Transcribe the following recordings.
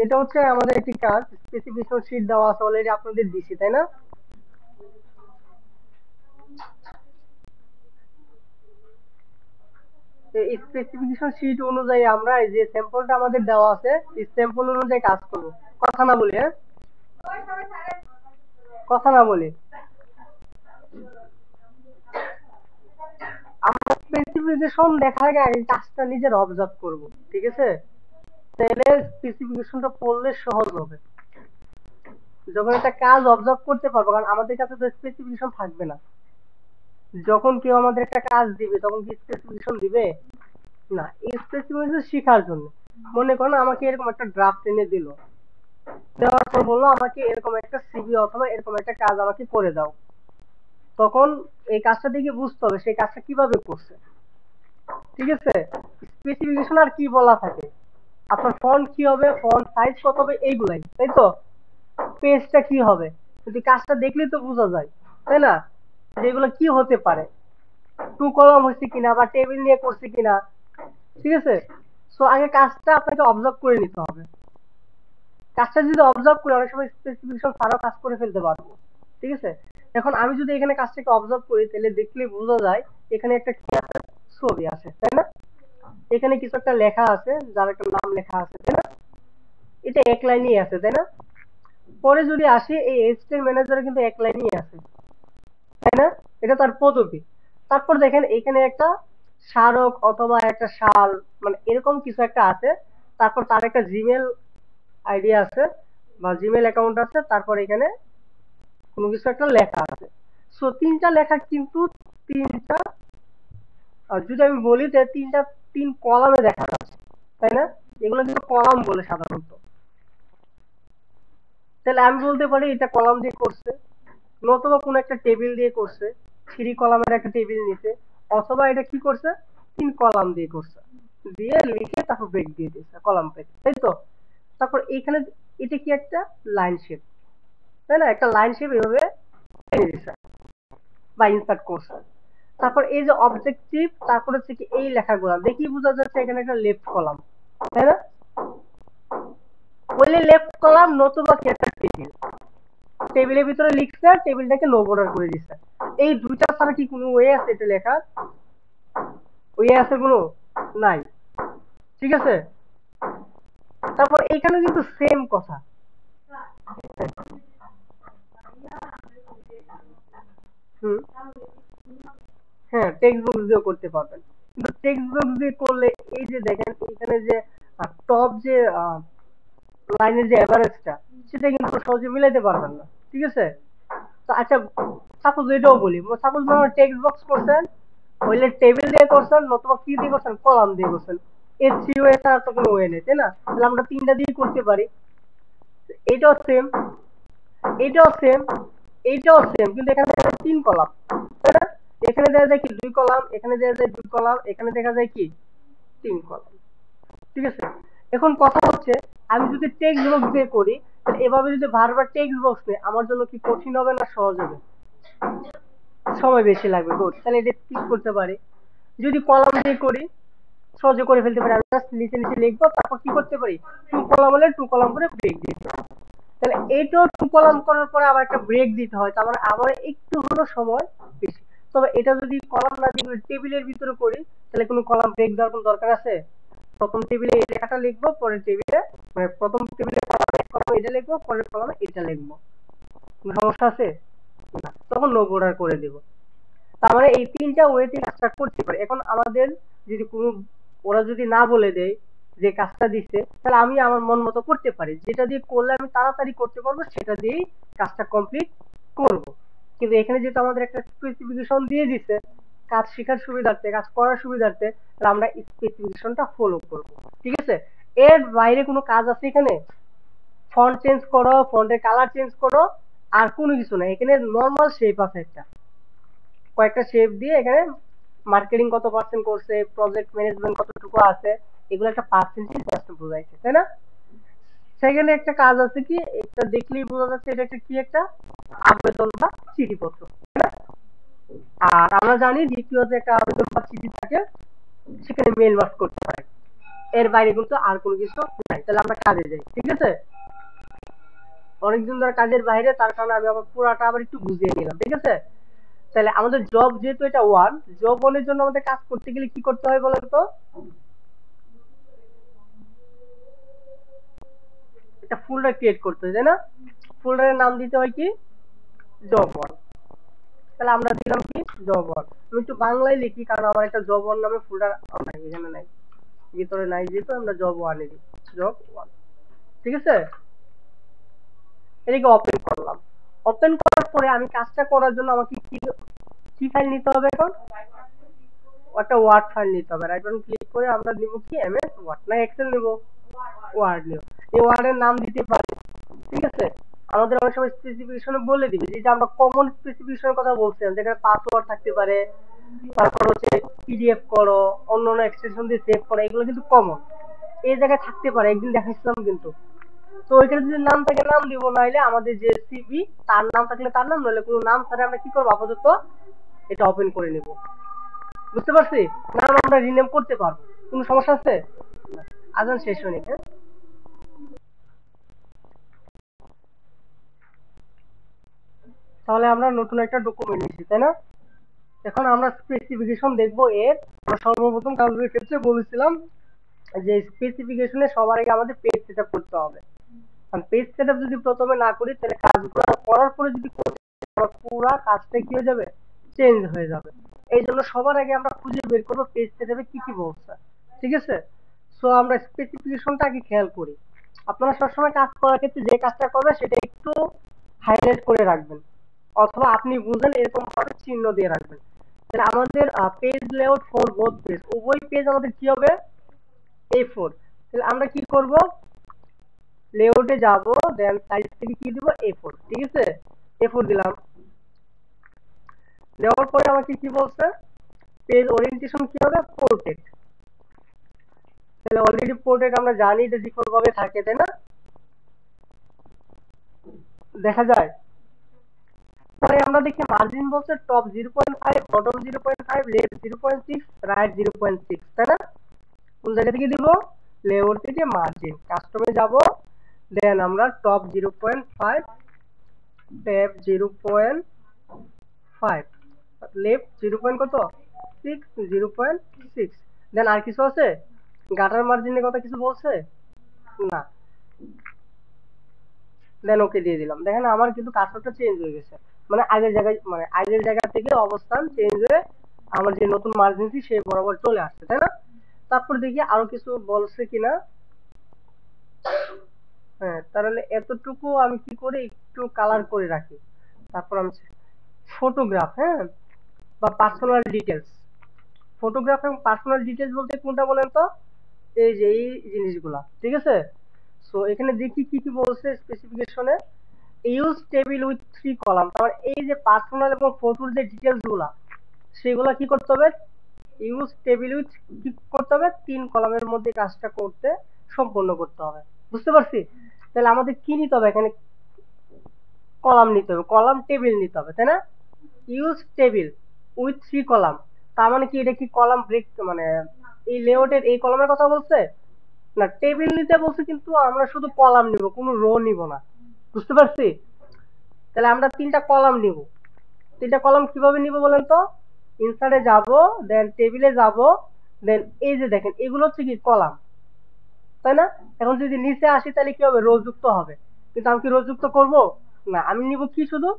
এটা হচ্ছে আমাদের একটি কাজ, স্পেসিফিকেশন শীট দেওয়া আছে অলরেডি, আপনাদের দিছি তাই না? এই স্পেসিফিকেশন শীট অনুযায়ী আমরা এই যে স্যাম্পলটা আমাদের দেওয়া আছে, এই স্যাম্পল অনুযায়ী কাজ করব। কথা না বলি, হ্যাঁ, কথা না বলি। আমরা স্পেসিফিকেশন দেখার আগে আগে কাজটা নিজের অবজার্ভ করব, ঠিক আছে? তাহলে স্পেসিফিকেশনটা পড়লে সহজ হবে। যখন একটা কাজ অবজার্ভ করতে পারবো, কারণ আমাদের কাছে তো স্পেসিফিকেশন থাকবে না। যখন কেউ আমাদের একটা কাজ দিবে তখন কি স্পেসিফিকেশন দিবে? না। এই স্পেসিফিকেশন শেখার জন্য, মনে করেন আমাকে এরকম একটা ড্রাফট এনে দিল, দেওয়ার পর বললো আমাকে এরকম একটা সিভি অথবা এরকম একটা কাজ আমাকে করে দাও, তখন এই কাজটা দেখে বুঝতে হবে সেই কাজটা কিভাবে করছে, ঠিক আছে? স্পেসিফিকেশন আর কি বলা থাকে, আপনার ফন্ট কি হবে, ফন্ট সাইজ কত হবে, এইগুলাই, তাই তো? পেজটা কি হবে, যদি কাজটা দেখলেই তো বোঝা যায়, তাই না? যেগুলো কি হতে পারে, টু কলাম হচ্ছে কিনা বা টেবিল নিয়ে করছে কিনা, ঠিক আছে? সো আগে কাজটা আপনাকে অবজার্ভ করে নিতে হবে। কাজটা যদি অবজার্ভ করে অনেক সময় স্পেসিফিকেশন ছাড়াও কাজ করে ফেলতে পারবো, ঠিক আছে? এখন আমি যদি এখানে কাজটাকে অবজার্ভ করি তাহলে দেখলে বোঝা যায় এখানে একটা কি আছে, ছবি আছে, তাই না? এখানে কিছু একটা লেখা আছে, যার একটা নাম লেখা আছে, তাই না? এটা এক লাইনই আছে, তাই না? পরে যদি আসি, এই এসিস্ট্যান্ট ম্যানেজারে কিন্তু এক লাইনই আছে, তাই না? এটা তার পদবি। তারপর দেখেন এখানে একটা স্মারক অথবা একটা শাল, মানে এরকম কিছু একটা আছে। তারপর তার একটা জিমেল আইডি আছে বা জিমেল অ্যাকাউন্ট আছে, তারপর এখানে কোনো কিছু একটা লেখা আছে। সো তিনটা লেখা কিন্তু তিনটা, যদি আমি বলি যে তিন কলামে দেখা যাচ্ছে, তাই না? এগুলো কিন্তু কলাম বলে সাধারণত। তাহলে আমি বলতে পারি এটা কলাম দিয়ে করছে, নতুবা কোনো একটা টেবিল দিয়ে করছে, থ্রি কলামের একটা টেবিল নিছে, অথবা এটা কি করছে, তিন কলাম দিয়ে করছে, দিয়ে লিখে তারপর ব্রেক দিয়ে দিয়েছে, কলাম ব্রেক, তাই তো? তারপর এখানে এটা কি একটা লাইন শেপ, তাই না? একটা লাইন শেপ এভাবে টেনে দিছে বা ইনসার্ট করছে। তারপর এই যে অবজেক্টিভ, তারপর হচ্ছে কি এই লেখাগুলো দেখি বোঝা যাচ্ছে এখানে একটা লেফট কলাম, তাই না? বললে লেফট কলাম, নতুবা কি একটা টেবিল, টেবিলের ভিতরে লিখছে, টেবিলটাকে নো বর্ডার করে দিচ্ছে। এই দুইটা ছাড়া কি কোনো ওয়ে আছে এটা লেখার? ওয়ে আছে কোনো? নাই, ঠিক আছে? তারপর এইখানে কিন্তু সেম কথা, হুম, হ্যাঁ, টেক্সট বক্স দিয়েও করতে পারবেন, কিন্তু টেক্সট বক্স দিয়ে করলে এই যে দেখেন এখানে যে টপ যে লাইনের যে এভারেজটা, সেটা কিন্তু সহজে মিলাইতে পারবেন না, ঠিক আছে? তো আচ্ছা, সাপোজ এটাও বলি, সাপোজ মনে হয় টেক্সট বক্স করছেন, হইলে টেবিল দিয়ে করছেন, নতুবা কি দিয়ে করছেন, কলাম দিয়ে করছেন, এর থ্রি ওয়ে ছাড়া তো কোনো ওয়ে নেই, তাই না? তাহলে আমরা তিনটা দিয়ে করতে পারি। এটাও সেম, এটাও সেম, এইটাও সেম, কিন্তু এখানে তিন কলাম, তাই না? এখানে দেখা যায় কি দুই কলাম, এখানে দেখা যায় দুই কলাম, এখানে দেখা যায় কি তিন কলাম, ঠিক আছে? এখন কথা হচ্ছে আমি যদি টেক্সট বক্স দিয়ে করি, তাহলে এভাবে যদি বারবার টেক্সট বক্স নেই, আমার জন্য কি কঠিন হবে না সহজ হবে? সময় বেশি লাগবে, গুড, তাহলে এটা স্কিপ করতে পারি। যদি কলাম দিয়ে করি সহজে করে ফেলতে পারি, আমি জাস্ট নিচে নিচে লিখবো, তারপর কি করতে পারি, টু কলাম হলে টু কলাম করে ব্রেক দিতে পারি। তাহলে এইটাও টু কলাম করার পরে আবার একটা ব্রেক দিতে হয়, তার মানে আবার একটু হলো সময় বেশি। তবে এটা যদি কলাম না দিয়ে টেবিলের ভিতরে করি, তাহলে কোনো কলাম ব্রেক দেওয়ার কোনো দরকার আছে? প্রথম টেবিলে এই লেখাটা লিখবো, পরের টেবিলে মানে প্রথম টেবিলে কলামে এটা লিখবো, পরের কলামে এটা লিখবো, কোনো সমস্যা আছে? না, তখন নো বর্ডার করে দিব। তার মানে এই তিনটা ওয়েতে কাজটা করতে পারে। এখন আমাদের যদি কোনো, ওরা যদি না বলে দেয় যে কাজটা দিচ্ছে, তাহলে আমি আমার মন মতো করতে পারি, যেটা দিয়ে করলে আমি তাড়াতাড়ি করতে পারবো সেটা দিয়েই কাজটা কমপ্লিট করব। কিন্তু এখানে যেহেতু আমাদের একটা স্পেসিফিকেশন দিয়ে দিচ্ছে, কাজ শেখার সুবিধার্থে, কাজ করার সুবিধার্থে, তাহলে আমরা স্পেসিফিকেশনটা ফলো করব, ঠিক আছে? এর বাইরে কোনো কাজ আছে এখানে? ফন্ট চেঞ্জ করো, ফন্টের কালার চেঞ্জ করো, আর কোনো কিছু না। এখানে নর্মাল শেপ আছে একটা, কয়েকটা শেপ দিয়ে এখানে মার্কেটিং কত পার্সেন্ট করছে, প্রজেক্ট ম্যানেজমেন্ট কতটুকু আছে, এগুলো একটা পার্সেন্টেজ জাস্ট বোঝাইছে, তাই না? সেখানে একটা কাজ আছে কি, এটা দেখলেই বোঝা যাচ্ছে এটা একটা কি, একটা আবেদন বা চিঠিপত্র, তাই না? আর আমরা জানি দ্বিতীয় যে একটা আবেদন বা চিঠি থাকে, সেখানে মেল মার্ক করতে হয়, এর বাইরে কিন্তু আর কোনো কিছু নাই। তাহলে আমরা কাজে যাই, ঠিক আছে? অনেকদিন ধরে কাজের বাইরে, তার কারণে আমি আবার পুরাটা আবার একটু বুঝিয়ে নিলাম, ঠিক আছে? তাহলে আমাদের জব যেহেতু এটা ওয়ান, জব ওয়ানের জন্য আমাদের কাজ করতে গেলে কি করতে হয় বলেন তো? একটা ফোল্ডার ক্রিয়েট করতে হয়, তাই না? ফোল্ডারের নাম দিতে হয় কি? Job one. তাহলে আমরা দিলাম কি? Job one. আমি একটু বাংলায় লিখি, কারণ আমার একটা জব ওয়ান নামে ফোল্ডার নাই, এখানে নাই, ভিতরে নাই, যেহেতু আমরা জব ওয়ানে দিই, জব ওয়ান, ঠিক আছে? এটাকে ওপেন করলাম। ওপেন করার পরে আমি কাজটা করার জন্য আমাকে কি কি ফাইল নিতে হবে এখন? একটা ওয়ার্ড ফাইল নিতে হবে। রাইট বাটন ক্লিক করে আমরা নিব কি? এমএস ওয়ার্ড না এক্সেল নিব? ওয়ার্ড নিব। এই ওয়ার্ডের নাম দিতে পারি, ঠিক আছে? আমাদের অনেক সময় স্পেসিফিকেশনে বলে দিবে, যে আমরা কমন স্পেসিফিকেশনের কথা বলছিলাম, যেখানে পাসওয়ার্ড থাকতে পারে, তারপর হচ্ছে পিডিএফ করো, অন্য অন্য এক্সটেনশন দিয়ে সেভ করো, এগুলো কিন্তু কমন এই জায়গায় থাকতে পারে, একদিন দেখাচ্ছিলাম কিন্তু। তো ওইখানে যদি নাম থাকে নাম দিব, নাইলে আমাদের যে সিভি তার নাম থাকলে তার নাম, নইলে কোনো নাম ছাড়া আমরা কি করবো, আপাতত এটা ওপেন করে নেব। বুঝতে পারছি? নাম আমরা রিনেম করতে পারবো, কোনো সমস্যা আছে? আজান শেষ হয়নি, হ্যাঁ? তাহলে আমরা নতুন একটা ডকুমেন্ট নিচ্ছি, তাই না? এখন আমরা স্পেসিফিকেশন দেখবো এর। আমরা সর্বপ্রথম কাজের ক্ষেত্রে বলেছিলাম যে স্পেসিফিকেশনে সবার আগে আমাদের পেজ সেটআপ করতে হবে। কারণ পেজ সেটআপ যদি প্রথমে না করি, তাহলে কাজগুলো করার পরে যদি আমার পুরা কাজটা কি হয়ে যাবে, চেঞ্জ হয়ে যাবে। এই জন্য সবার আগে আমরা খুঁজে বের করবো পেজ সেটআপে কি কি বলছে, ঠিক আছে? সো আমরা স্পেসিফিকেশনটা আগে খেয়াল করি। আপনারা সবসময় কাজ করার ক্ষেত্রে যে কাজটা করবে সেটা একটু হাইলাইট করে রাখবেন, অথবা আপনি বুঝেন এরকম ভাবে চিহ্ন দিয়ে রাখবেন। তাহলে আমাদের page layout for both page, উভয় পেজ আমাদের কি হবে? A4। তাহলে আমরা কি করব? লেআউটে যাব, দেন সাইজ থেকে কি দিব? A4, ঠিক আছে? A4 দিলাম। দেওয়ার পরে আমাকে কি বলছে? পেজ ওরিয়েন্টেশন কি হবে? পোর্ট্রেট। তাহলে অলরেডি পোর্ট্রেট আমরা জানি যে ডিফল্ট ভাবে থাকে, তাই না? দেখা যায়। পরে আমরা দেখি মার্জিন বলছে টপ 0.5, বটম 0.5, লেফট 0.6, রাইট 0.6, তাই না? কোন জায়গা থেকে দিব? লেআউট থেকে মার্জিন, কাস্টমে যাব, দেন আমরা টপ 0.5, ট্যাব 0.5, লেফট 0. কত? 6, 0.6। দেন আর কিছু আছে? গাটার মার্জিনের কথা কিছু বলছে না? দেন ওকে দিয়ে দিলাম। দেখেন আমার কিন্তু কার্সরটা চেঞ্জ হয়ে গেছে, মানে আগের জায়গায়, মানে আগের জায়গা থেকে অবস্থান চেঞ্জ হয়ে আমার যে নতুন মার্জিনটি সেই বরাবর চলে আসছে, তাই না? তারপর দেখি আরো কিছু বলছে কিনা। হ্যাঁ, তাহলে এতটুকু আমি কি করি, একটু কালার করে রাখি। তারপর আমি ফটোগ্রাফ, হ্যাঁ, বা পার্সোনাল ডিটেলস। ফটোগ্রাফ এবং পার্সোনাল ডিটেলস বলতে কোনটা বলেন তো? এই যে এই জিনিসগুলা, ঠিক আছে? সো এখানে দেখি কি কি বলছে স্পেসিফিকেশনে। Use table with 3 column. তার এই যে পার্সোনাল এবং ফটোর যে ডিটেলস গুলা, সেগুলা কি করতে হবে? ইউজ টেবিল উইথ কি করতে হবে? 3 কলামের মধ্যে কাজটা করতে সম্পন্ন করতে হবে। বুঝতে পারছি? তাহলে আমাদের কি নিতে হবে এখানে? কলাম নিতে হবে, কলাম টেবিল নিতে হবে, তাই না? ইউজ টেবিল উইথ 3 কলাম, তার মানে কি এটা কি কলাম ব্রেক, মানে এই লেআউটের এই কলামের কথা বলছে না? টেবিল নিতে বলছে, কিন্তু আমরা শুধু কলাম নিব, কোনো রো নিব না। বুঝতে পারছি? তাহলে আমরা 3টা কলাম নিব। 3টা কলাম কিভাবে নিব বলেন তো? ইনসার্টে যাব, দেন টেবিলে যাব, দেন এই যে দেখেন এগুলো হচ্ছে কি কলাম, তাই না? এখন যদি নিচে আসি তাহলে কি হবে? রো যুক্ত হবে। কিন্তু আমি কি রো যুক্ত করব? না, আমি নিব কি শুধু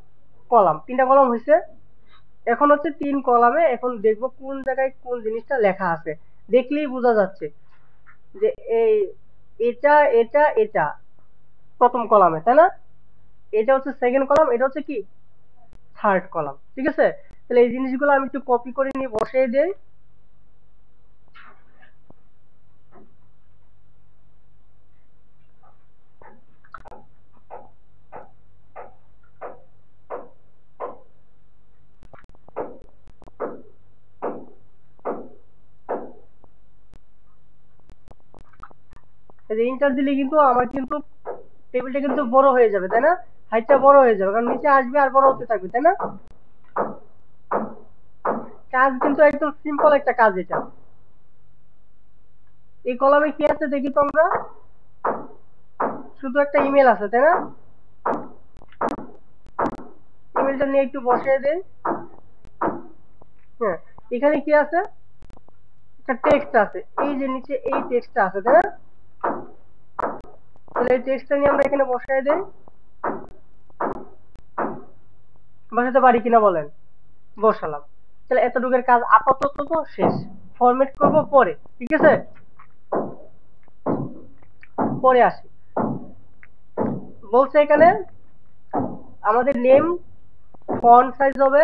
কলাম। 3টা কলাম হয়েছে। এখন হচ্ছে 3 কলামে এখন দেখব কোন জায়গায় কোন জিনিসটা লেখা আছে। দেখলেই বোঝা যাচ্ছে যে এই এটা এটা এটা প্রথম কলামে, তাই না? এটা হচ্ছে সেকেন্ড কলাম, এটা হচ্ছে কি থার্ড কলাম, ঠিক আছে? তাহলে এই জিনিসগুলো আমি একটু কপি করে নিয়ে বসিয়ে দেই। ইন্টার দিলে কিন্তু আমার কিন্তু টেবিলটা কিন্তু বড় হয়ে যাবে, তাই না? হাইটটা বড় হয়ে যাবে, কারণ নিচে আসবে আর বড় হতে থাকবে, তাই না? কাজ কিন্তু একদম সিম্পল একটা কাজ এটা। এই কলামে কি আছে দেখি তো আমরা, শুধু একটা ইমেল আছে তাই না? ইমেলটা নিয়ে একটু বসিয়ে দেই। হ্যাঁ, এখানে কি আছে, একটা টেক্সট আছে, এই যে নিচে এই টেক্সটটা আছে তাই না? তাহলে এই টেক্সটটা নিয়ে আমরা এখানে বসিয়ে দেই। বসাতে পারি কিনা বলেন? বসালাম। তাহলে এতটুকুর কাজ আপাতত তো শেষ। ফরম্যাট করব পরে, ঠিক আছে? পরে আসি। বলছে এখানে আমাদের নেম ফন্ট সাইজ হবে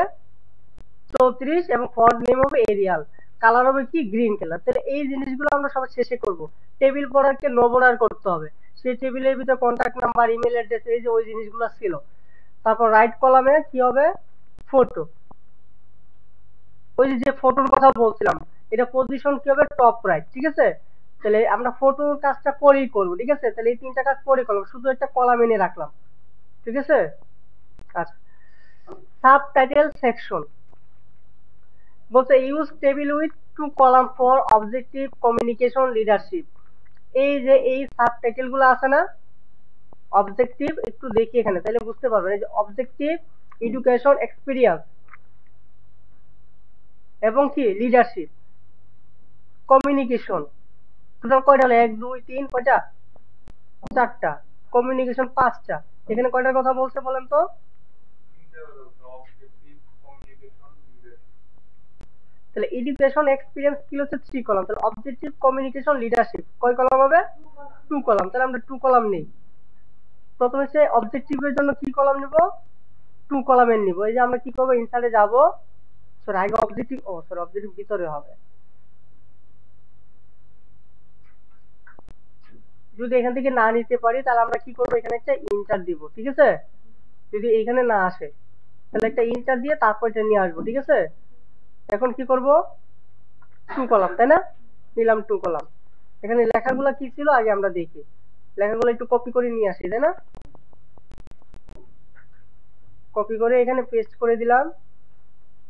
34 এবং ফন্ট নেম হবে এরিয়াল, কালার হবে কি গ্রিন কালার। তাহলে এই জিনিসগুলো আমরা সবার শেষে করব। টেবিল বর্ডারকে নো বর্ডার করতে হবে, সেই টেবিলের ভিতরে কন্ট্যাক্ট নাম্বার, ইমেল অ্যাড্রেস, এই যে ওই জিনিসগুলো ছিল। তারপর রাইট কলামে কি হবে, ফটো, ওই যে ফটোর কথা বলছিলাম, এটা পজিশন কি হবে, টপ রাইট, ঠিক আছে? তাহলে আমরা ফটোর কাজটা পরেই করবো, ঠিক আছে? তাহলে এই তিনটা কাজ পরে করলাম, শুধু একটা কলাম এনে রাখলাম, ঠিক আছে? আচ্ছা, সাবটাইটেল সেকশন বলছে use table with two column for objective communication leadership. এই যে এই সাবটাইটেল গুলো আছে না, অবজেক্টিভ, একটু দেখি এখানে তাহলে বুঝতে পারবেন। এই যে অবজেক্টিভ, এডুকেশন, এক্সপিরিয়েন্স এবং কি লিডারশিপ, কমিউনিকেশন, টোটাল কয়টা হলো, 1 2 3 কয়টা, 4টা, কমিউনিকেশন 5টা। এখানে কয়টার কথা বলছে বলেন তো? তাহলে এডুকেশন এক্সপিরিয়েন্স স্কিল হচ্ছে 3 কলাম, তাহলে অবজেক্টিভ কমিউনিকেশন লিডারশিপ কয় কলাম হবে, 2 কলাম। তাহলে আমরা 2 কলাম নেই। প্রথমে সে অবজেক্টিভের জন্য কি কলাম নিব, 2 কলামের নিব। এই যে আমরা কি করব, ইনসার্টে যাব, সরি আগে অবজেক্টিভ, ও সরি অবজেক্টিভ ভিতরে হবে। যদি এখান থেকে না নিতে পারি তাহলে আমরা কি করব, এখানে একটা ইন্টার দিব, ঠিক আছে? যদি এখানে না আসে তাহলে একটা ইন্টার দিয়ে তারপর এটা নিয়ে আসবো, ঠিক আছে? এখন কি করব, 2 কলাম তাই না, নিলাম 2 কলাম। এখানে লেখাগুলো কি ছিল আগে আমরা দেখি, লেখাগুলো একটু কপি করে নিয়ে আসি তাই না? কপি করে এখানে পেস্ট করে দিলাম।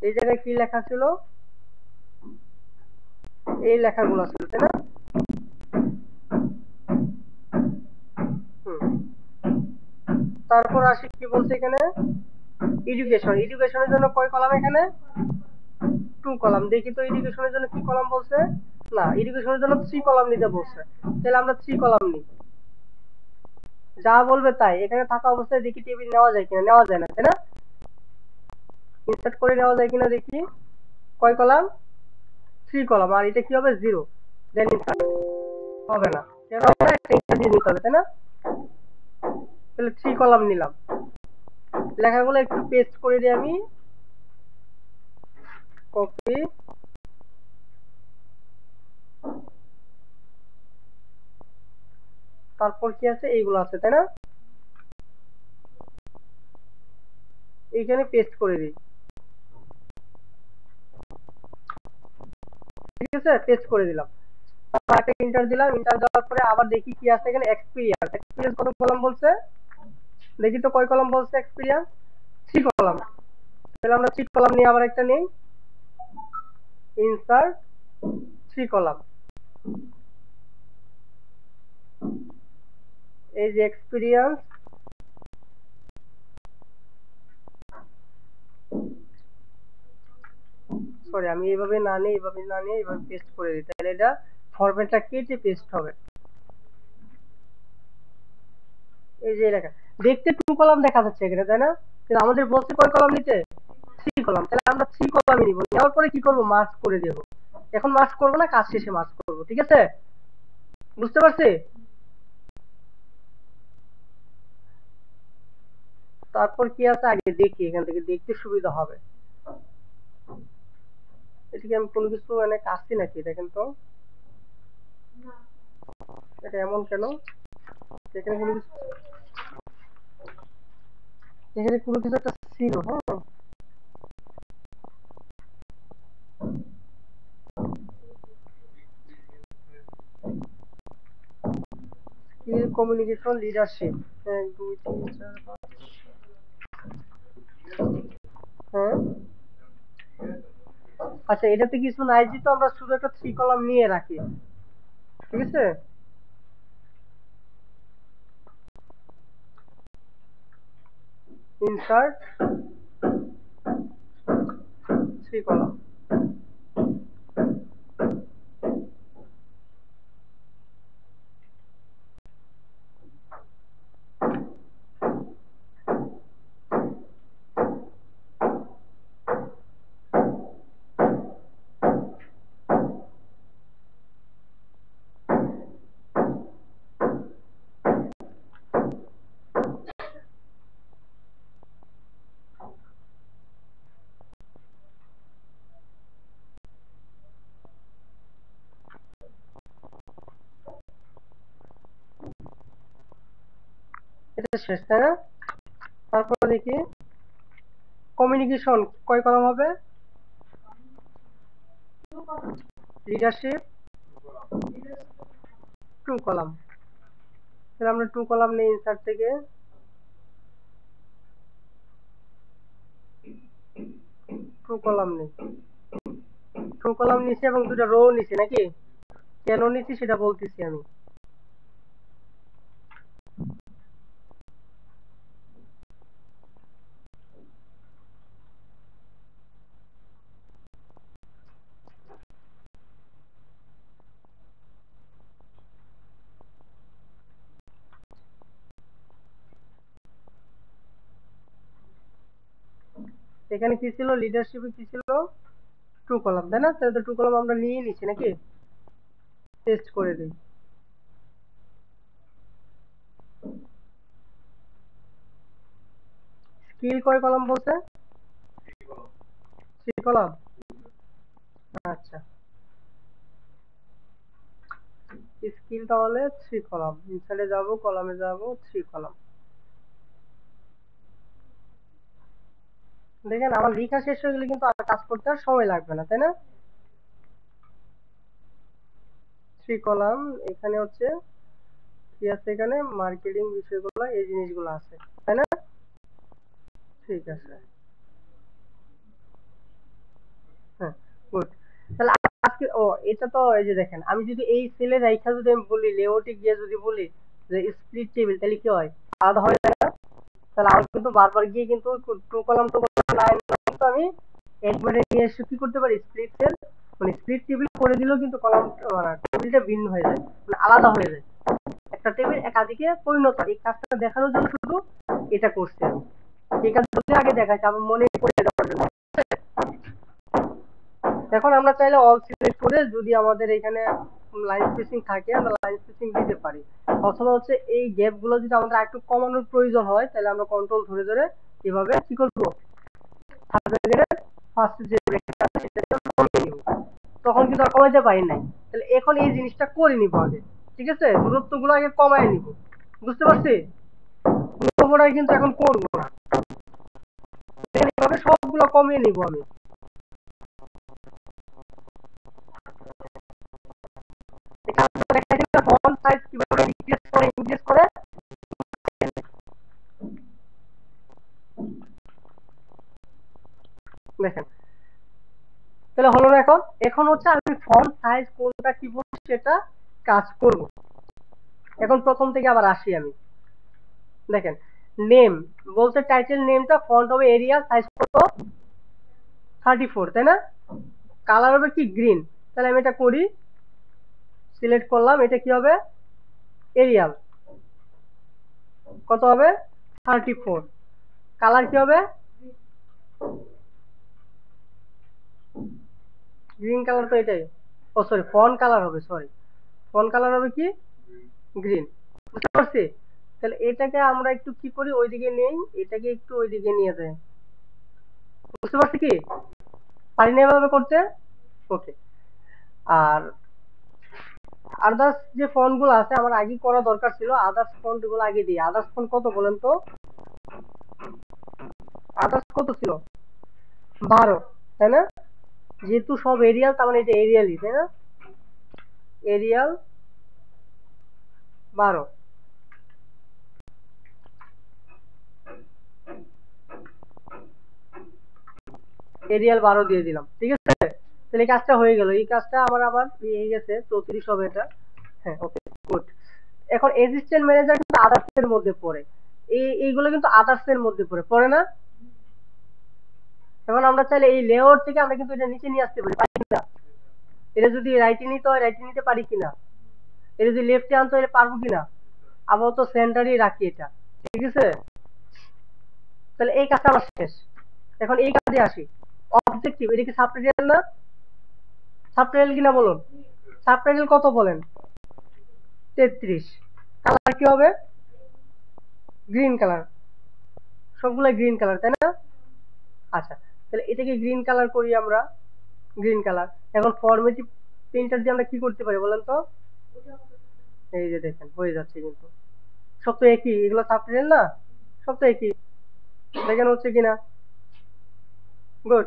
এই জায়গায় কি লেখা ছিল, এই লেখাগুলো ছিল তাই না? তারপর আসি কি বলছে এখানে, এডুকেশন, এডুকেশনের জন্য কয় কলাম, এখানে 2 কলাম। দেখি তো এডুকেশনের জন্য কি কলাম বলছে, না এডুকেশনের জন্য 3 কলাম নিতে বলছে। তাহলে আমরা 3 কলাম নিই, যা বলবে তাই। এখানে থাকা অবস্থায় দেখি টেবিল নেওয়া যায় কিনা, নেওয়া যায় না তাই না? ইনসার্ট করে নেওয়া যায় কিনা দেখি, কয় কলাম, 3 কলাম। আর এটা কি হবে, 0, দেন ইনসার্ট হবে না, কেন হবে না, একটা ইনসার্ট দিয়ে দিতে হবে তাই না? তাহলে 3 কলাম নিলাম। লেখাগুলো একটু পেস্ট করে দিই আমি, কপি, তারপর কি আছে, এইগুলো আছে তাই না? এইখানে পেস্ট করে দিই, ঠিক আছে? পেস্ট করে দিলাম। তারপর একটা ইন্টার দিলাম, ইন্টার দেওয়ার পরে আবার দেখি কি আছে এখানে, এক্সপিরিয়েন্স, এক্সপিরিয়েন্স কত কলাম বলছে, দেখি তো কয় কলাম বলছে এক্সপিরিয়েন্স, 3 কলাম। তাহলে আমরা 3 কলাম নিয়ে আবার একটা নেই, ইনসার্ট 3 কলাম। এই যে এক্সপিরিয়েন্স, সরি আমি এইভাবে না নিয়ে এইভাবে না নিয়ে এইভাবে পেস্ট করে দিই, তাহলে এটা ফরম্যাটটা কেটে পেস্ট হবে। এই যে লেখা, দেখতে 2 কলাম দেখা যাচ্ছে এখানে তাই না? কিন্তু আমাদের বলছে কয় কলাম নিতে, 3 কলাম। তাহলে আমরা 3 কলামই নিব, নেওয়ার পরে কি করব, মার্ক করে দেব। এখন মার্ক করব না, কাজ শেষে মার্ক করব, ঠিক আছে? বুঝতে পারছি? তারপর কি আছে আগে দেখি, এখান থেকে দেখতে সুবিধা হবে। এদিকে আমি কোনো কিছু মানে কাটছি নাকি, দেখেন তো এটা এমন কেন, এখানে কোনো কিছু, এখানে কোনো কিছু একটা ছিল, হ্যাঁ স্কিল, কমিউনিকেশন, লিডারশিপ, 1 2 3 4 5, হ্যাঁ আচ্ছা এটাতে কিছু নাই, যেহেতু আমরা শুধু একটা 3 কলাম নিয়ে রাখি। ঠিক আছে। Insert 3 column. এটা শেষ, তাই না? তারপর দেখি কমিউনিকেশন কয় কলাম হবে? Leadership 2 column. তাহলে আমরা 2 কলাম নেই ইনসার্ট থেকে। 2 কলাম নেই, 2 কলাম নিচে এবং 2টা রো নিচে, নাকি? কেন নিচে সেটা বলতেছি আমি। এখানে কি ছিল? লিডারশিপে কি ছিল? 2 কলাম, তাই না? তাহলে তো 2 কলাম আমরা নিয়ে নিচ্ছি, নাকি? টেস্ট করে দিই। স্কিল কয় কলাম বলছে? 3 কলাম। আচ্ছা, স্কিল তাহলে 3 কলাম। ইনসার্টে যাব, কলামে যাব, 3 কলাম। দেখেন আমার লেখা শেষ হয়ে গেলে কিন্তু আর কাজ করতে আর সময় লাগবে না, তাই না? 3 কলাম। এখানে হচ্ছে কি আছে? এখানে মার্কেটিং বিষয়গুলো, এই জিনিসগুলো আছে, তাই না? ঠিক আছে, হ্যাঁ, গুড। তাহলে আজকে এটা তো এই যে দেখেন, আমি যদি এই সেলে রাইখা যদি আমি বলি লেআউটে গিয়ে যদি বলি যে স্প্লিট টেবিল, তাহলে কি হয়? আলাদা হয়, তাই না? তাহলে আমি কিন্তু বারবার গিয়ে কিন্তু 2 কলাম লাইন কিন্তু আমি একবারে নিয়ে এসে কি করতে পারি? স্প্লিট সেল, মানে স্প্লিট টেবিল করে দিলেও কিন্তু কলাম টেবিলটা ভিন্ন হয়ে যায়, মানে আলাদা হয়ে যায়। একটা টেবিল একাধিকে পরিণত হয়। এই কাজটা দেখানোর জন্য শুধু এটা করছি আমি। এই কাজ যদি আগে দেখাচ্ছি আমার মনে পড়ে দেওয়ার জন্য। এখন আমরা চাইলে অল সিলেক্ট করে যদি আমাদের এখানে লাইন স্পেসিং থাকে আমরা লাইন স্পেসিং দিতে পারি, অথবা হচ্ছে এই গ্যাপ গুলো যদি আমাদের একটু কমানোর প্রয়োজন হয় তাহলে আমরা কন্ট্রোল ধরে ধরে এভাবে কি করবো? ফার্স্ট যে ব্রেকটা সেটা কমিয়ে নিব। তখন কিন্তু আর কমাইতে পারি নাই, তাহলে এখন এই জিনিসটা করে নিব আগে। ঠিক আছে, দূরত্ব গুলো আগে কমায় নিব। বুঝতে পারছি? দূরত্বটা কিন্তু এখন করবো না, এভাবে সবগুলো কমিয়ে নিব আমি। ফন্ট সাইজ কিভাবে ইনক্রিজ করে ইনক্রিজ করে দেখেন। তাহলে হলো না? এখন এখন হচ্ছে আমি ফন্ট সাইজ কোনটা কি বলছি সেটা কাজ করব। এখন প্রথম থেকে আবার আসি আমি। দেখেন, নেম বলছে টাইটেল নেমটা ফন্ট হবে এরিয়াল, সাইজ কত? 34, তাই না? কালার হবে কি? গ্রিন। তাহলে আমি এটা করি, সিলেক্ট করলাম, এটা কি হবে? এরিয়াল। কত হবে? 34। কালার কি হবে? গ্রিন কালার তো এটাই। ও সরি, ফন্ট কালার হবে, সরি, ফন্ট কালার হবে কি? গ্রিন। বুঝতে পারছি? তাহলে এটাকে আমরা একটু কি করি? ওইদিকে নেই, এটাকে একটু ওইদিকে নিয়ে যাই। বুঝতে পারছি কি? পারি না এভাবে করতে? ওকে। আর আদার্স যে ফন্ট গুলো আছে আমার আগে করা দরকার ছিল, আদার্স ফন্ট গুলো আগে দিই। আদার্স ফন্ট কত বলেন তো? আদার্স কত ছিল? 12, তাই না? যেহেতু সব এরিয়াল তার মানে এটা এরিয়ালই, তাই না? এরিয়াল 12, এরিয়াল 12 দিয়ে দিলাম। ঠিক আছে, তাহলে এই কাজটা হয়ে গেল। এই কাজটা আমার আবার হয়ে গেছে 34 হবে এটা। হ্যাঁ, ওকে, গুড। এখন অ্যাসিস্ট্যান্ট ম্যানেজার কিন্তু আদার্স এর মধ্যে পড়ে। এইগুলো কিন্তু আদার্স এর মধ্যে পড়ে না? এখন আমরা চাইলে এই লেআউট থেকে আমরা কিন্তু এটা নিচে নিয়ে আসতে পারি কিনা? এটা যদি রাইটে নিতে হয় রাইটে নিতে পারি কিনা? এটা যদি লেফটে আনতে হয় পারবো কিনা? আপাতত সেন্টারেই রাখি এটা, ঠিক আছে? তাহলে এই কাজটা আমার শেষ। এখন এই কাজে আসি, অবজেক্টিভ, এটা কি সাবটাইটেল না? সাবটাইটেল কিনা বলুন, সাবটাইটেল কত বলেন? 33। কালার কি হবে? গ্রিন কালার, সবগুলো গ্রিন কালার, তাই না? আচ্ছা, তাহলে এটাকে গ্রিন কালার করি আমরা, গ্রিন কালার। এখন ফরম্যাটিভ প্রিন্টার দিয়ে আমরা কি করতে পারি বলেন তো? এই যে দেখেন হয়ে যাচ্ছে, কিন্তু সব তো একই, এগুলো সাবটাইটেল না, সব তো একই। দেখেন হচ্ছে কিনা? গুড,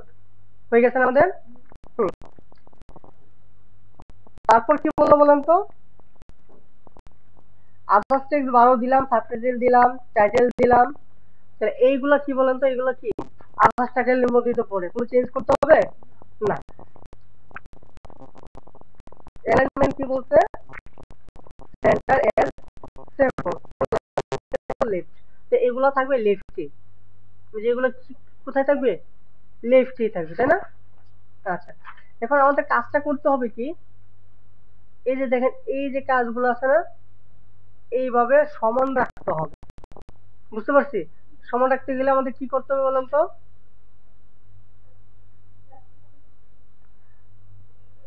হয়ে গেছে না আমাদের? হুম, তারপর কি বললো বলেন তো? আদার্স টেক্সট 12 দিলাম, সাবটাইটেল দিলাম, টাইটেল দিলাম। তাহলে এইগুলা কি বলেন তো? এগুলো কি আদার্স টাইটেলের মধ্যেই তো পড়ে, কোনো চেঞ্জ করতে হবে না। অ্যালাইনমেন্ট কি বলছে? সেন্টার এর সেন্টার লেফট, তো এগুলো থাকবে লেফটে, যেগুলো কোথায় থাকবে? লেফটেই থাকবে, তাই না? আচ্ছা, এখন আমাদের কাজটা করতে হবে কি, এই যে দেখেন এই যে কাজগুলো আছে না, এইভাবে সমান রাখতে হবে। বুঝতে পারছি? সমান রাখতে গেলে আমাদের কি করতে হবে বলেন তো?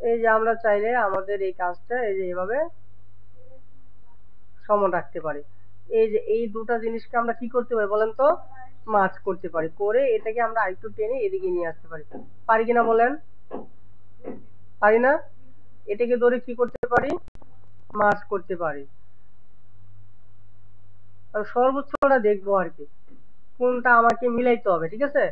এই যে আমরা চাইলে আমাদের এই কাজটা এই যে এভাবে সমান রাখতে পারি। এই যে এই দুটা জিনিসকে আমরা কি করতে পারি বলেন তো? মার্জ করতে পারি, করে এটাকে আমরা আরেকটু টেনে এদিকে নিয়ে আসতে পারি। পারি কিনা বলেন? পারি না? এটাকে ধরে কি করতে পারি? মার্জ করতে পারি। আর সর্বোচ্চটা দেখবো আর কি, কোনটা আমাকে মিলাইতে হবে, ঠিক আছে?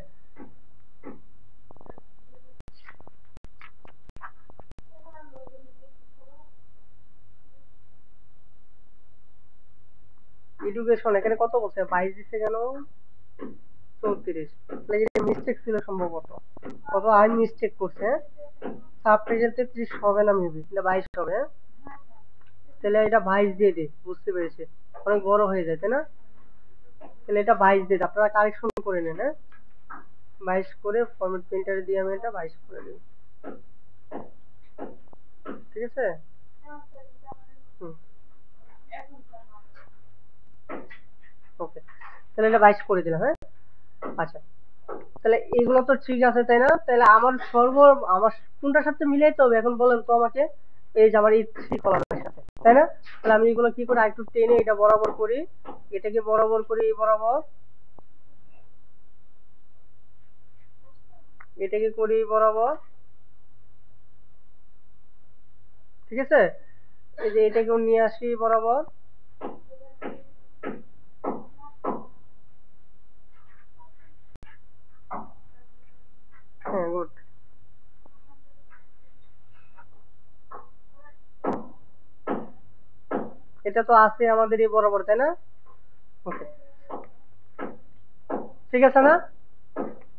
এডুকেশন এখানে কত বলছে? 22 দিচ্ছে কেন? 34। মিস্টেক ছিল সম্ভবত, কত আর মিস্টেক করছে। সাবটাইটেল 33 হবে না মেবি, এটা 22 হবে। তাহলে এটা 22 দিয়ে দে, বুঝতে পেরেছি, অনেক বড় হয়ে যায় তাই না? তাহলে এটা 22 দিয়ে, আপনারা কারেকশন করে নেন। হ্যাঁ, 22 করে ফরম্যাট প্রিন্টারে দিয়ে আমি এটা 22 করে দিই, ঠিক আছে? হুম, ওকে, তাহলে এটা 22 করে দিলাম। হ্যাঁ, আচ্ছা, তাহলে এগুলো তো ঠিক আছে তাই না? তাহলে আমার কোনটার সাথে মিলাইতে হবে এখন বলেন তো আমাকে? এই যে আমার এই 3 কলামের সাথে, তাই না? তাহলে আমি এগুলো কি করে আরেকটু টেনে এটা বরাবর করি, এটাকে বরাবর করি, এই বরাবর, এটাকে করি বরাবর, ঠিক আছে? এই যে এটাকেও নিয়ে আসি বরাবর। হ্যাঁ, গুড। এটা তো আছে আমাদের এই বরাবর, তাই না? ওকে, ঠিক আছে না?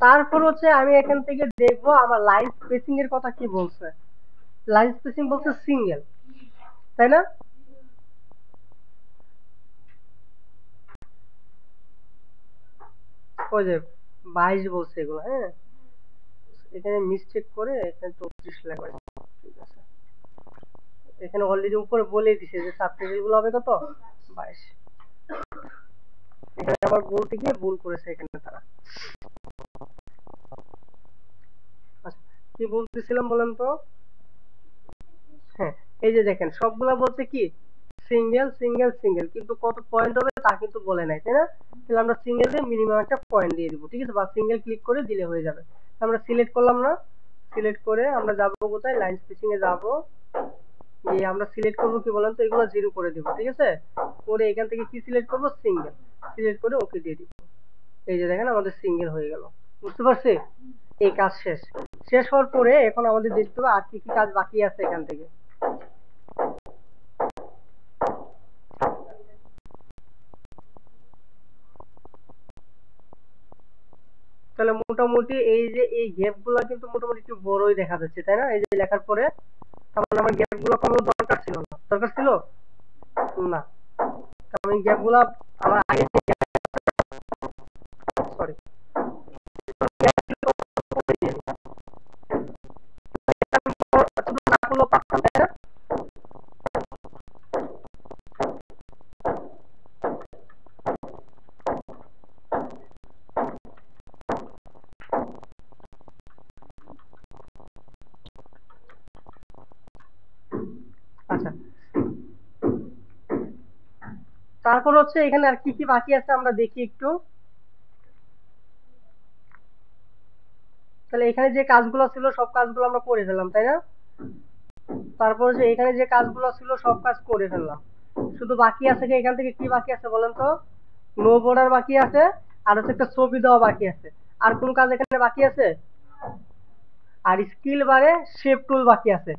তারপর হচ্ছে আমি এখান থেকে দেখবো আমার লাইন স্পেসিং এর কথা কি বলছে। লাইন স্পেসিং বলছে সিঙ্গেল, তাই না? ওই যে 22 বলছে এগুলো, হ্যাঁ, এখানে মিস্টেক করে এখানে 34 লেখা হয়েছে। ঠিক আছে, এখানে অলরেডি উপরে বলে দিছে যে সাবটাইটেল গুলো হবে কত? 22। এখানে আবার বলতে গিয়ে ভুল করেছে এখানে তারা। আচ্ছা, কি বলতেছিলাম বলেন তো? হ্যাঁ, এই যে দেখেন সবগুলা বলছে কি সিঙ্গেল সিঙ্গেল সিঙ্গেল, কিন্তু কত পয়েন্ট হবে তা কিন্তু বলে নাই, তাই না? তাহলে আমরা সিঙ্গেল দিয়ে মিনিমাম একটা পয়েন্ট দিয়ে দিব, ঠিক আছে? বা সিঙ্গেল ক্লিক করে দিলে হয়ে যাবে। আমরা সিলেক্ট করলাম না, সিলেক্ট করে আমরা যাবো কোথায়? লাইন স্পেসিং এ যাবো, গিয়ে আমরা সিলেক্ট করবো কি বলেন তো? এগুলো 0 করে দিব, ঠিক আছে? করে এখান থেকে কি সিলেক্ট করবো? সিঙ্গেল সিলেক্ট করে ওকে দিয়ে দিব। এই যে দেখেন আমাদের সিঙ্গেল হয়ে গেল। বুঝতে পারছি? এই কাজ শেষ। শেষ হওয়ার পরে এখন আমাদের দেখতে হবে আর কি কি কাজ বাকি আছে এখান থেকে। তাহলে মোটামুটি এই যে এই গ্যাপ গুলো কিন্তু মোটামুটি একটু বড়ই দেখা যাচ্ছে, তাই না? এই যে লেখার পরে তার মানে আমার গ্যাপ গুলো কোনো দরকার ছিল না, দরকার ছিল? এই গ্যাপগুলো আমার আগে সরি পারতাম, তাই না? আচ্ছা, তারপর হচ্ছে এখানে আর কি কি বাকি আছে আমরা দেখি একটু। তাহলে এখানে যে কাজগুলো ছিল সব কাজগুলো আমরা করে ফেললাম, তাই না? তারপর যে এখানে যে কাজগুলো ছিল সব কাজ করে ফেললাম, শুধু বাকি আছে কি এখান থেকে কি বাকি আছে বলেন তো? নো বর্ডার বাকি আছে, আর হচ্ছে একটা ছবি দেওয়া বাকি আছে। আর কোন কাজ এখানে বাকি আছে? আর স্কিল বারে শেপ টুল বাকি আছে।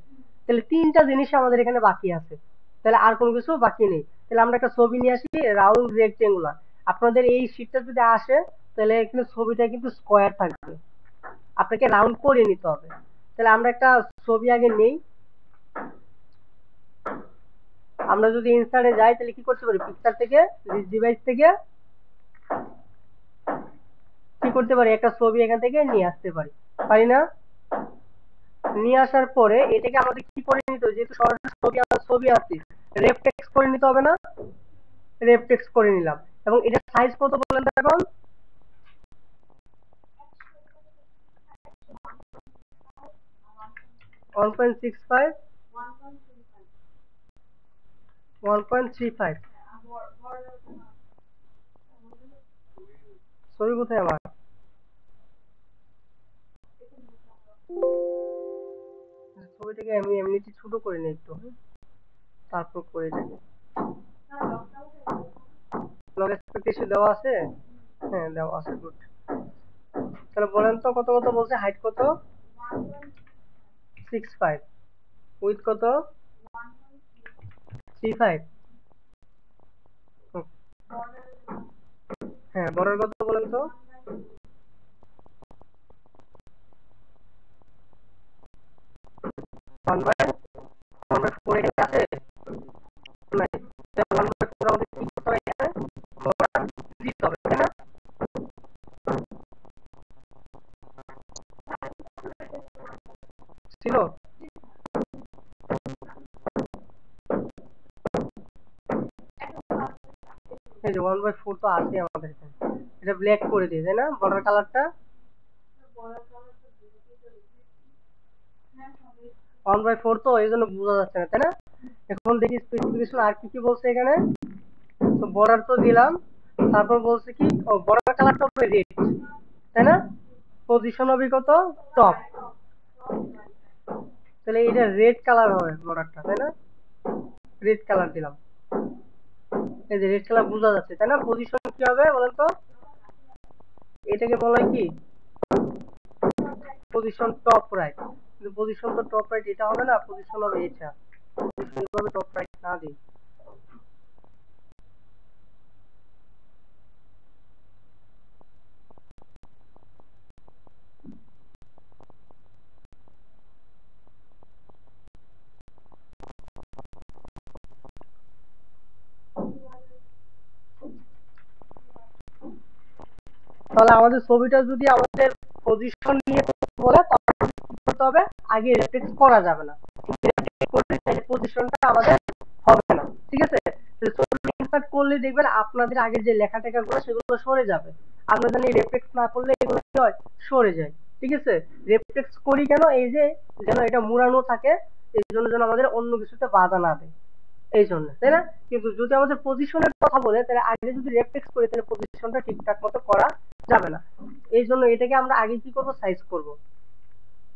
তাহলে তিনটা জিনিস আমাদের এখানে বাকি আছে, তাহলে আর কোনো কিছু বাকি নেই। তাহলে আমরা একটা ছবি নিয়ে আসি রাউন্ড রেক্টেঙ্গুলার। আপনাদের এই শীটটা যদি আসে তাহলে এখানে ছবিটা কিন্তু স্কোয়ার থাকবে, আপনাকে রাউন্ড করে নিতে হবে। তাহলে আমরা একটা ছবি আগে নেই। আমরা যদি ইনসার্টে যাই তাহলে কি করতে পারি, পিকচার থেকে ডিভাইস থেকে কি করতে পারি, একটা ছবি এখান থেকে নিয়ে আসতে পারি, পারি না? নিয়ে আসার পরে এটাকে আমাদের কি করে নিতে হবে, যেহেতু সরাসরি ছবি আছে, রেফ টেক্সট করে নিতে হবে না? রেফ টেক্সট করে নিলাম। এবং এটা সাইজ কত বলেন তো এখন? 1.65 1.35। ছবি কোথায় আমার? ছবিটাকে আমি এমনিতে ছোট করে নিই একটু, তারপর করে দেখি। লগ এক্সপেকটেশন দেওয়া আছে? হ্যাঁ দেওয়া আছে, গুড। তাহলে বলেন তো কত কত বলছে, হাইট কত? 65, উইথ কত? 35। হ্যাঁ, বর্ডার কত বলেন তো? 1/4 এখানে আছে? নাই। 1/4 আমাদের কি করতে হবে এখানে? বর্ডার দিতে হবে, তাই না? ছিল? এই যে 1/4 তো আছে আমাদের এখানে। এটা ব্ল্যাক করে দিই, তাই না, বর্ডার কালারটা? 1/4 তো এই জন্য বোঝা যাচ্ছে না, তাই না? এখন দেখি স্পেসিফিকেশন আর কি কি বলছে এখানে। তো বর্ডার তো দিলাম, তারপর বলছে কি, ও বর্ডার কালারটা হবে রেড, তাই না? পজিশন হবে কত? টপ। তাহলে এটা রেড কালার হবে বর্ডারটা, তাই না? রেড কালার দিলাম। এই যে রেড কালার বোঝা যাচ্ছে, তাই না? পজিশন কি হবে বলেন তো? এটাকে বলা হয় কি, পজিশন টপ রাইট। কিন্তু পজিশন তো টপ রাইট এটা হবে না, পজিশন হবে এটা। এভাবে টপ রাইট না দিই। তাহলে আমাদের ছবিটা যদি আমাদের পজিশন নিয়ে বলে তাহলে কি করতে হবে, আগে রেফ্লেক্স করা যাবে না, পজিশনটা আমাদের হবে না, ঠিক আছে? ইনসার্ট করলে দেখবেন আপনাদের আগে যে লেখা টেখা গুলো সেগুলো সরে যাবে। আমরা জানি রেফ্লেক্স না করলে এগুলো কি হয়, সরে যায়, ঠিক আছে? রেফ্লেক্স করি কেন, এই যে যেন এটা মুড়ানো থাকে, এই জন্য যেন আমাদের অন্য কিছুতে বাধা না দেয়, এই জন্য, তাই না? কিন্তু যদি আমাদের পজিশনের কথা বলে তাহলে আগে যদি রেফ্লেক্স করি তাহলে পজিশনটা ঠিকঠাক মতো করা যাবে না। এই জন্য এটাকে আমরা আগে কি করব, সাইজ করব।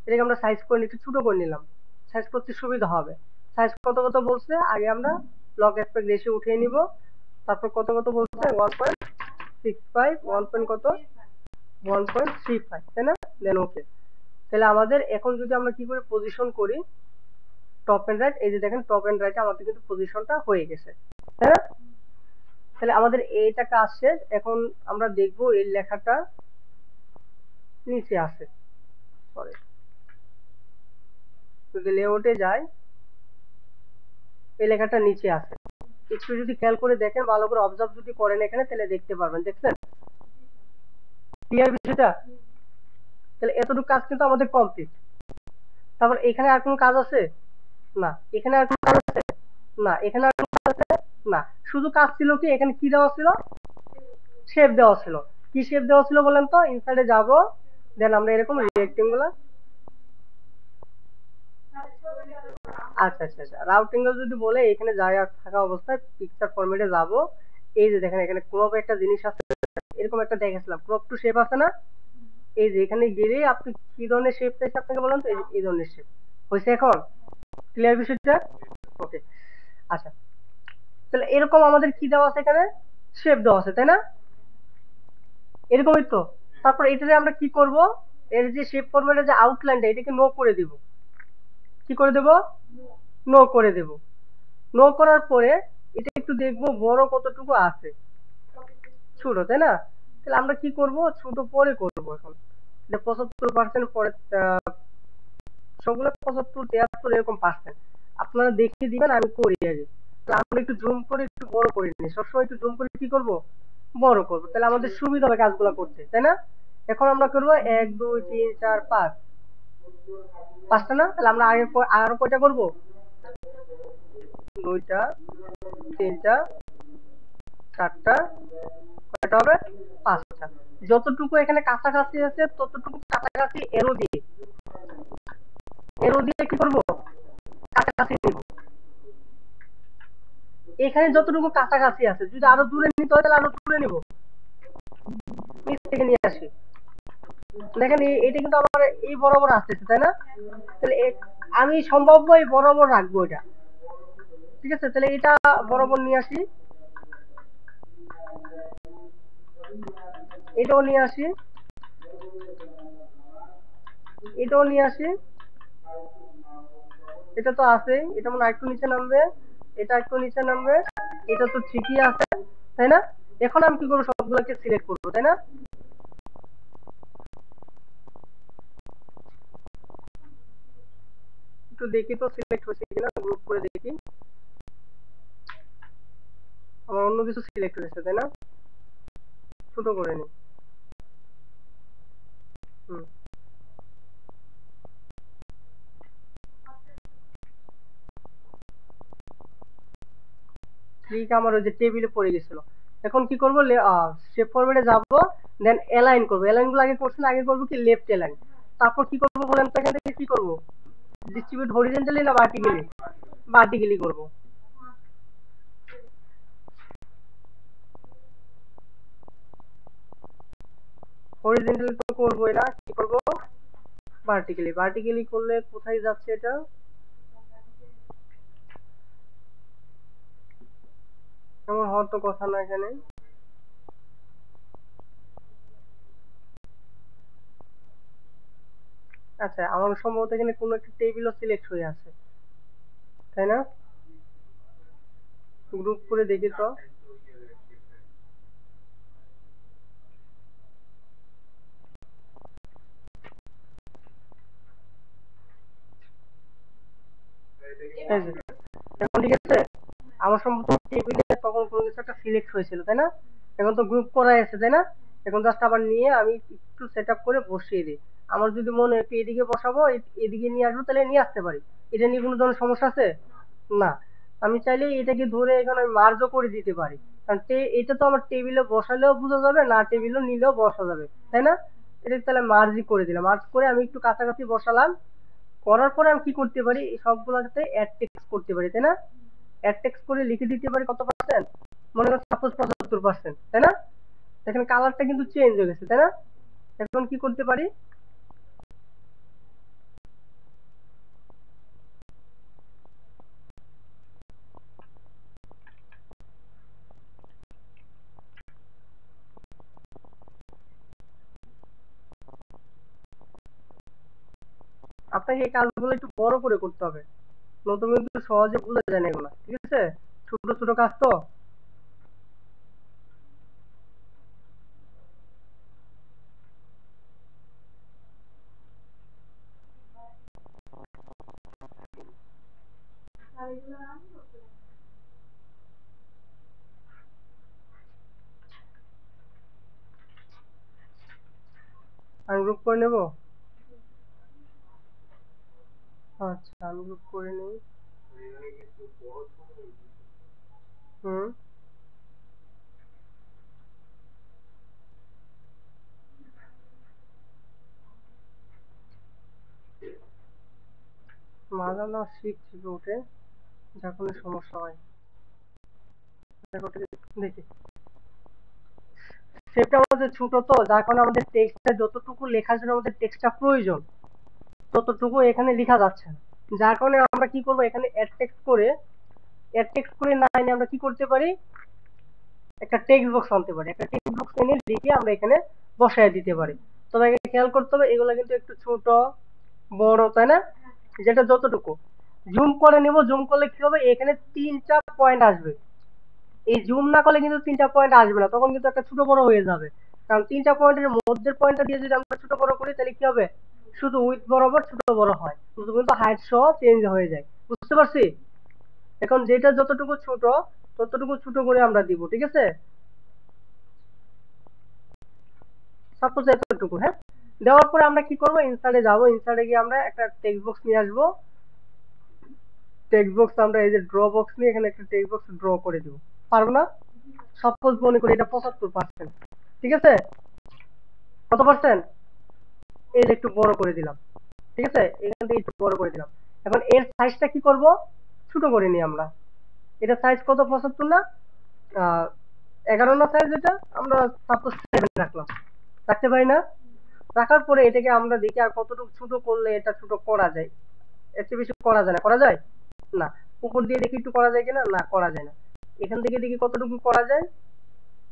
এটাকে আমরা সাইজ করে একটু ছোট করে নিলাম, সাইজ করতে সুবিধা হবে। সাইজ কত কত বলছে আগে আমরা লগ অ্যাসপেক্ট রেশিও উঠিয়ে নিব। তারপর কত কত বলছে 1.65, 1 পয়েন্ট কত, 1.35, তাই না? দেন ওকে। তাহলে আমাদের এখন যদি আমরা কি করে পজিশন করি, টপ এন্ড রাইট, এই যে দেখেন টপ এন্ড রাইটে আমাদের কিন্তু পজিশনটা হয়ে গেছে, তাই না? তাহলে আমাদের এইটা কাজ শেষ। এখন আমরা দেখবো এই লেখাটা নিচে আছে, সরি, যদি লেআউটে যাই এই লেখাটা নিচে আছে। একটু যদি খেয়াল করে দেখেন, ভালো করে অবজার্ভ যদি করেন এখানে, তাহলে দেখতে পারবেন। দেখছেন ক্লিয়ার বিষয়টা? তাহলে এতটুকু কাজ কিন্তু আমাদের কমপ্লিট। তারপর এখানে আর কোনো কাজ আছে? না। এখানে আর কোনো কাজ আছে? না। এখানে আর কোনো কাজ আছে? না। শুধু কাজ ছিল কি, এখানে কি দেওয়া ছিল? শেপ দেওয়া ছিল। কি শেপ দেওয়া ছিল বলেন তো? ইনসাইডে যাব, দেন আমরা এরকম রেক্টেঙ্গুলার, আচ্ছা আচ্ছা আচ্ছা, রাউটিঙ্গেল যদি বলে এখানে জায়গা থাকা অবস্থায় পিকচার ফরম্যাটে যাব। এই যে দেখেন এখানে ক্রপ একটা জিনিস আছে, এরকম একটা দেখেছিলাম, ক্রপ টু শেপ আছে না? এই যে এখানে গেলে আপনি কি ধরনের শেপ চাইছে আপনাকে বলেন তো, এই ধরনের শেপ হয়েছে। এখন ক্লিয়ার বিষয়টা? ওকে, আচ্ছা। তাহলে এরকম আমাদের কি দেওয়া আছে এখানে? শেপ দেওয়া আছে, তাই না? এরকমই তো। তারপর এটাতে আমরা কি করব? এর যে শেপ ফরম্যাটের যে আউটলাইনটা, এটাকে নো করে দেব। কি করে দেব? নো করে দেব। নো করার পরে এটা একটু দেখবো বড় কতটুকু আছে, ছোট, তাই না? তাহলে আমরা কি করব? ছোট পরে করব। এখন এটা 75% পরে, সবগুলো 75, 73 এরকম পার্সেন্ট আপনারা দেখিয়ে দিবেন, আমি করি আগে। তাহলে আমরা একটু জুম করে একটু বড় করে নিই, সবসময় একটু জুম করে কি করব? বড় করব, তাহলে আমাদের সুবিধা হবে কাজগুলো করতে, তাই না? এখন আমরা করবো 1 2 3 4 5, পাঁচটা না? তাহলে আমরা আগে আরো কয়টা করব? দুইটা, তিনটা, চারটা, কয়টা হবে? পাঁচটা। যতটুকু এখানে কাছাকাছি আছে ততটুকু কাছাকাছি এরো দিয়ে কি করব? কাছাকাছি নিব। এখানে যতটুকু কাছাকাছি আছে, যদি আরো দূরে নিতে হয় তাহলে আরো দূরে নিব, নিচ থেকে নিয়ে আসি। দেখেন এটা কিন্তু আমার এই বরাবর আসতেছে, তাই না? তাহলে আমি সম্ভাব্য এই বরাবর রাখবো এটা, ঠিক আছে? তাহলে এটা বরাবর নিয়ে আসি, এটাও নিয়ে আসি, এটাও নিয়ে আসি। এটা তো আছে, এটা মনে হয় একটু নিচে নামবে, এটা একটু নিচে নামবে, এটা তো ঠিকই আছে, তাই না? এখন আমি কি করবো? সবগুলোকে সিলেক্ট করবো, তাই না? একটু দেখি তো সিলেক্ট হয়েছে কিনা, গ্রুপ করে দেখি। আমার অন্য কিছু সিলেক্ট হয়েছে, তাই না? ছোট করে নি। হুম, ক্লিক আমার ওই যে টেবিলে পড়ে গেছিল। এখন কি করবো? শেপ ফরম্যাটে যাব, দেন অ্যালাইন করবো। অ্যালাইন গুলো আগে করছি না, আগে করবো কি লেফট অ্যালাইন। তারপর কি করবো বলেন তো? এখান থেকে কি করবো? ডিস্ট্রিবিউট হরিজন্টালি না ভার্টিক্যালি? ভার্টিক্যালি করবো। হরিজন্টালি তো করবোই না, কি করবো? ভার্টিক্যালি। ভার্টিক্যালি করলে কোথায় যাচ্ছে এটা? এমন হওয়ার তো কথা না এখানে। আচ্ছা, আমার সম্ভবত এখানে কোনো একটা টেবিলও সিলেক্ট হয়ে আছে, তাই না? গ্রুপ করে দেখি তো। এই যে, এখন ঠিক আছে। আমার সম্ভবত টেবিলে তখন কোনো কিছু একটা সিলেক্ট হয়েছিল, তাই না? এখন তো গ্রুপ করা আছে, তাই না? এখন জাস্ট আবার নিয়ে আমি একটু সেট আপ করে বসিয়ে দিই। আমার যদি মনে হয় একটু এদিকে বসাবো, এদিকে নিয়ে আসবো, তাহলে নিয়ে আসতে পারি। এটা নিয়ে কোনো ধরনের সমস্যা আছে? না। আমি চাইলে এটাকে ধরে এখানে আমি মার্জও করে দিতে পারি, কারণ এটা তো আমার টেবিলে বসালেও বোঝা যাবে, না টেবিলে নিলেও বসা যাবে, তাই না? এটা তাহলে মার্জই করে দিলাম। মার্জ করে আমি একটু কাছাকাছি বসালাম, করার পরে আমি কি করতে পারি? এই সবগুলোর সাথে অ্যাড টেক্সট করতে পারি, তাই না? অ্যাড টেক্সট করে লিখে দিতে পারি কত পার্সেন্ট? মনে করেন সাপোজ 75%, তাই না? এখানে কালারটা কিন্তু চেঞ্জ হয়ে গেছে, তাই না? এখন কি করতে পারি? আপনাকে এই কাজগুলো একটু বড় করে করতে হবে, নতুন কিন্তু সহজে বোঝা যায় না এগুলো, ঠিক আছে? ছোট ছোট কাজ তো। আনগ্রুপ করে নেব। আচ্ছা আনগ্রুপ করে নেই। হুম মাঝে না শিখ থেকে উঠে যার কোনো সমস্যা হয়। দেখি সেটা আমাদের ছোট তো যার কারণে আমাদের টেক্সটটা যতটুকু লেখার জন্য আমাদের টেক্সটটা প্রয়োজন ততটুকু এখানে লেখা যাচ্ছে না। যার কারণে আমরা কি করবো এখানে অ্যাড টেক্সট করে না এনে আমরা কি করতে পারি একটা টেক্সট বক্স আনতে পারি। একটা টেক্সট বক্স এনে লিখে আমরা এখানে বসায় দিতে পারি। তবে খেয়াল করতে হবে এগুলো কিন্তু একটু ছোট বড় তাই না, যেটা যতটুকু জুম করে নেব। জুম করলে কি হবে এখানে 3টা পয়েন্ট আসবে। এই জুম না করলে কিন্তু 3টা পয়েন্ট আসবে না, তখন কিন্তু একটা ছোট বড় হয়ে যাবে। কারণ 3টা পয়েন্টের মধ্যের পয়েন্টটা দিয়ে যদি আমরা ছোট বড় করি তাহলে কি হবে শুধু উইথ বরাবর ছোট বড় হয়, কিন্তু হাইট সহ চেঞ্জ হয়ে যায়। বুঝতে পারছি? এখন যেটা যতটুকু ছোট ততটুকু ছোট করে আমরা দিব, ঠিক আছে? সাপোজ এতটুকু, হ্যাঁ। দেওয়ার পরে আমরা কি করব ইনসার্টে যাব। ইনসার্টে গিয়ে আমরা একটা টেক্সট বক্স নিয়ে আসবো। টেক্সট বক্স আমরা এই যে ড্র বক্স নিয়ে এখানে একটা টেক্সট বক্স ড্র করে দিব। পারবো না? সাপোজ মনে করি এটা 75%, ঠিক আছে? কত পার্সেন্ট? এই যে একটু বড় করে দিলাম, ঠিক আছে? এখান থেকে একটু বড় করে দিলাম। এখন এর সাইজটা কি করব ছোট করে নিই আমরা। এটা সাইজ কত 75 না 11 না সাইজ, এটা আমরা সাপোজ 7 রাখলাম। রাখতে পারি না? রাখার পরে এটাকে আমরা দেখি আর কতটুকু ছোট করলে এটা ছোট করা যায়। এর চেয়ে বেশি করা যায় না, করা যায় না। উপর দিয়ে দেখি একটু করা যায় কিনা, না করা যায় না। এখান থেকে দেখি কতটুকু করা যায়,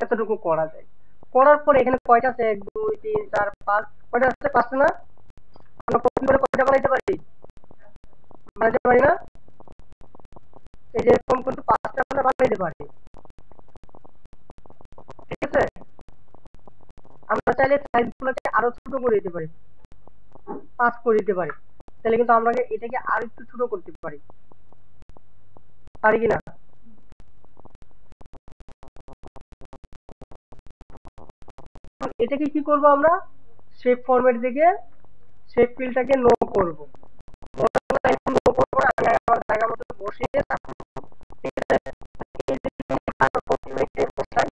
এতটুকু করা যায়। করার পরে এখানে কয়টা আছে 1 2 3 4 5, কয়টা আছে 5টা না? আমরা কপি করে কয়টা বানাইতে পারি, বানাইতে পারি না? এই যে এরকম কিন্তু 5টা আমরা বানাইতে পারি, ঠিক আছে? আমরা চাইলে সাইজ গুলোকে আরো ছোট করে দিতে পারি, 5 করে দিতে পারি। তাহলে কিন্তু আমরা এটাকে আর একটু ছোট করতে পারি, পারি কিনা? এটাকে কি করব আমরা শেপ ফরম্যাট থেকে শেপ ফিলটাকে নো করব। নো করব না, আমি আমার জায়গা মতো বসিয়ে তারপর, ঠিক আছে? এই যে আরো কপি মেটে বসাই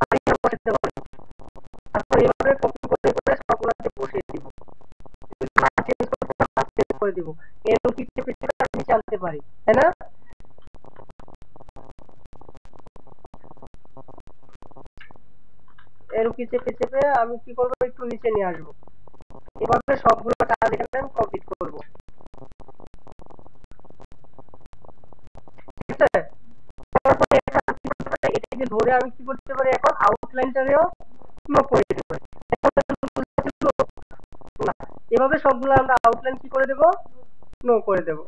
আমি বসাতে পারি। তারপর এইভাবে কপি করে করে সবগুলোতে বসিয়ে দিব। চেঞ্জ করতে চেঞ্জ করে দিব। এর পিছে পিছে নিচে আনতে পারি, তাই না? এর চেপে চেপে আমি কি করব একটু নিচে নিয়ে আসবো। এভাবে সবগুলো কাজ এখানে আমি কমপ্লিট করব, ঠিক আছে? তারপরে এটাকে ধরে আমি কি করতে পারি এখন আউটলাইনটারেও নো করে দিতে পারি। না, এভাবে সবগুলো আমরা আউটলাইন কি করে দেব নো করে দেব।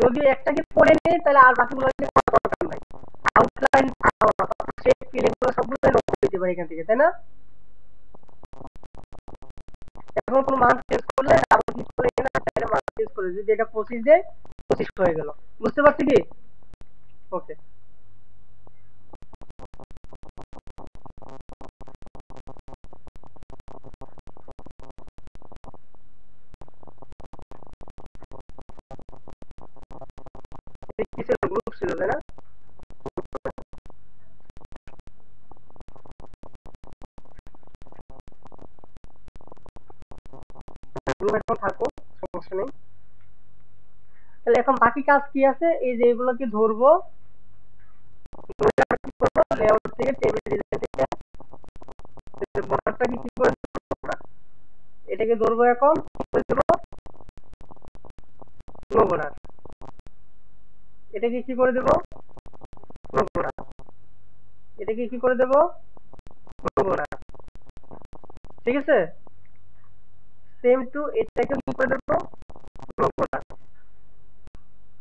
যদি একটাকে পড়ে নেই তাহলে আর বাকিগুলো দরকার নাই। আউটলাইন শেপ ফিল এগুলো সবগুলো নো করে দিতে পারি এখান থেকে, তাই না? এখন কোনো মান চেঞ্জ করলে আবার ক্লিক করে এখানে চাইলে মান চেঞ্জ করে যদি এটা 25 দেয় 25 হয়ে গেল। বুঝতে পারছি কি? ওকে। কিসের গ্রুপ ছিল তাই না? গ্রুপ এখন থাকো, সমস্যা নেই। তাহলে এখন বাকি কাজ কি আছে, এই যে এগুলোকে ধরবো, কি করবো লেআউট থেকে টেবিল ডিজাইন থেকে বর্ডারটাকে কি করে এটাকে ধরবো এখন কি করে দেবো নো বর্ডার। এটাকে কি করে দেবো নো বর্ডার। এটাকে কি করে দেবো নো বর্ডার, ঠিক আছে? সেম টু এটাকে কি করে দেবো নো বর্ডার।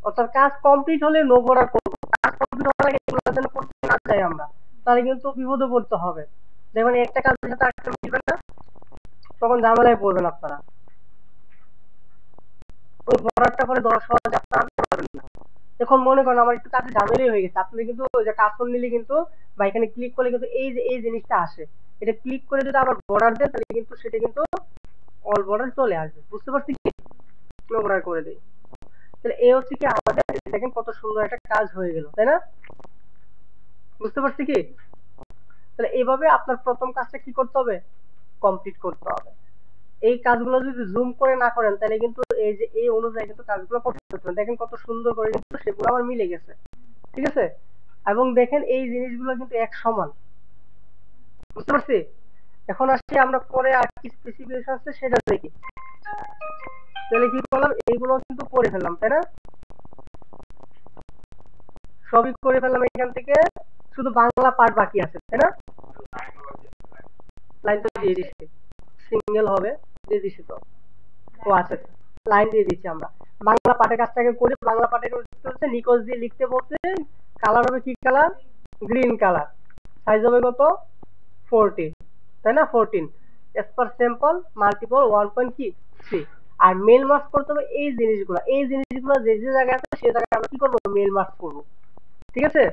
অর্থাৎ কাজ কমপ্লিট হলে নো বর্ডার করবো। কাজ কমপ্লিট হওয়ার আগে এগুলো যেন করতে না চাই আমরা, তাহলে কিন্তু বিপদে পড়তে হবে। যেমন একটা কাজের সাথে আরেকটা মিলবে না, তখন ঝামেলায় পড়বেন আপনারা। ওই বর্ডারটা করে 10 সহজে আপনারা আনতে পারবেন না। এখন মনে করেন আমার একটু কাজে ঝামেলাই হয়ে গেছে, আপনি কিন্তু ওই যে কাজ করে নিলে কিন্তু বা এখানে ক্লিক করলে কিন্তু এই যে এই জিনিসটা আসে, এটা ক্লিক করে যদি আবার বর্ডার দেয় তাহলে কিন্তু সেটা কিন্তু অল বর্ডার চলে আসবে। বুঝতে পারছি কি? নো বর্ডার করে দেই। তাহলে এই হচ্ছে কি আমাদের, দেখেন কত সুন্দর একটা কাজ হয়ে গেল, তাই না? বুঝতে পারছি কি? তাহলে এইভাবে আপনার প্রথম কাজটা কি করতে হবে, কমপ্লিট করতে হবে। এই কাজগুলো যদি জুম করে না করেন তাহলে কিন্তু এই যে এই অনুযায়ী কিন্তু কাজগুলো করতে পারবেন। দেখেন কত সুন্দর করে কিন্তু সেগুলো আমার মিলে গেছে, ঠিক আছে? এবং দেখেন এই জিনিসগুলো কিন্তু এক সমান। বুঝতে পারছি? এখন আসছি আমরা পরে আর কি স্পেসিফিকেশন আছে সেটা দেখি। তাহলে কি করলাম, এইগুলো কিন্তু করে ফেললাম, তাই না? সবই করে ফেললাম এখান থেকে, শুধু বাংলা পার্ট বাকি আছে, তাই না? লাইন তো দিয়ে দিচ্ছি, সিঙ্গেল হবে, দিয়ে দিচ্ছি তো। ও আচ্ছা, লাইন দিয়ে দিচ্ছি আমরা। বাংলা পাঠের কাজটাকে করি। বাংলা পাঠের হচ্ছে নিকোজ দিয়ে লিখতে বলছে। কালার হবে কি কালার, গ্রিন কালার। সাইজ হবে কত, 40, তাই না? 14 এস পার স্যাম্পল মাল্টিপল 1.3। আর মেল মার্ক করতে হবে এই জিনিসগুলো, এই জিনিসগুলো যে যে জায়গায় আছে সেই জায়গায় আমরা কি করবো, মেল মার্ক করবো, ঠিক আছে?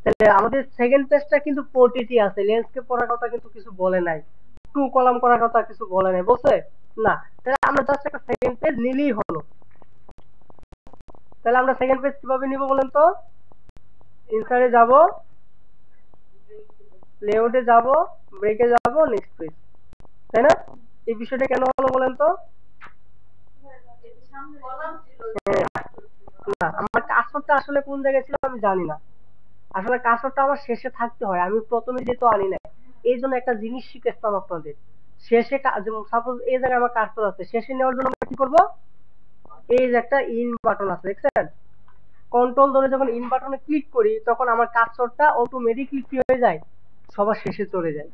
তাহলে আমাদের সেকেন্ড পেজটা কিন্তু পোর্ট্রেটই আছে, ল্যান্ডস্কেপ করার কথা কিন্তু কিছু বলে নাই, টু কলাম করার কথা কিছু বলে নাই, বলছে না। তাহলে আমরা জাস্ট একটা সেকেন্ড পেজ নিলেই হলো। তাহলে আমরা সেকেন্ড পেজ কিভাবে নিব বলেন তো? ইনসার্টে যাব, লেআউটে যাব, ব্রেকে যাব, নেক্সট পেজ, তাই না? এই বিষয়টা কেন হলো বলেন তো? না, আমার কার্সরটা আসলে কোন জায়গায় ছিল আমি জানি না। আসলে কার্সরটা আমার শেষে থাকতে হয়, আমি প্রথমে যেহেতু আনি নাই। এই জন্য একটা জিনিস শিখেছিলাম আপনাদের, শেষে সাপোজ এই জায়গায় আমার কার্সর আছে, শেষে নেওয়ার জন্য আমরা কি করবো, এই যে একটা ইন বাটন আছে দেখছেন, কন্ট্রোল ধরে যখন ইন বাটনে ক্লিক করি তখন আমার কার্সরটা অটোমেটিকলি কি হয়ে যায়, সবার শেষে চলে যায়।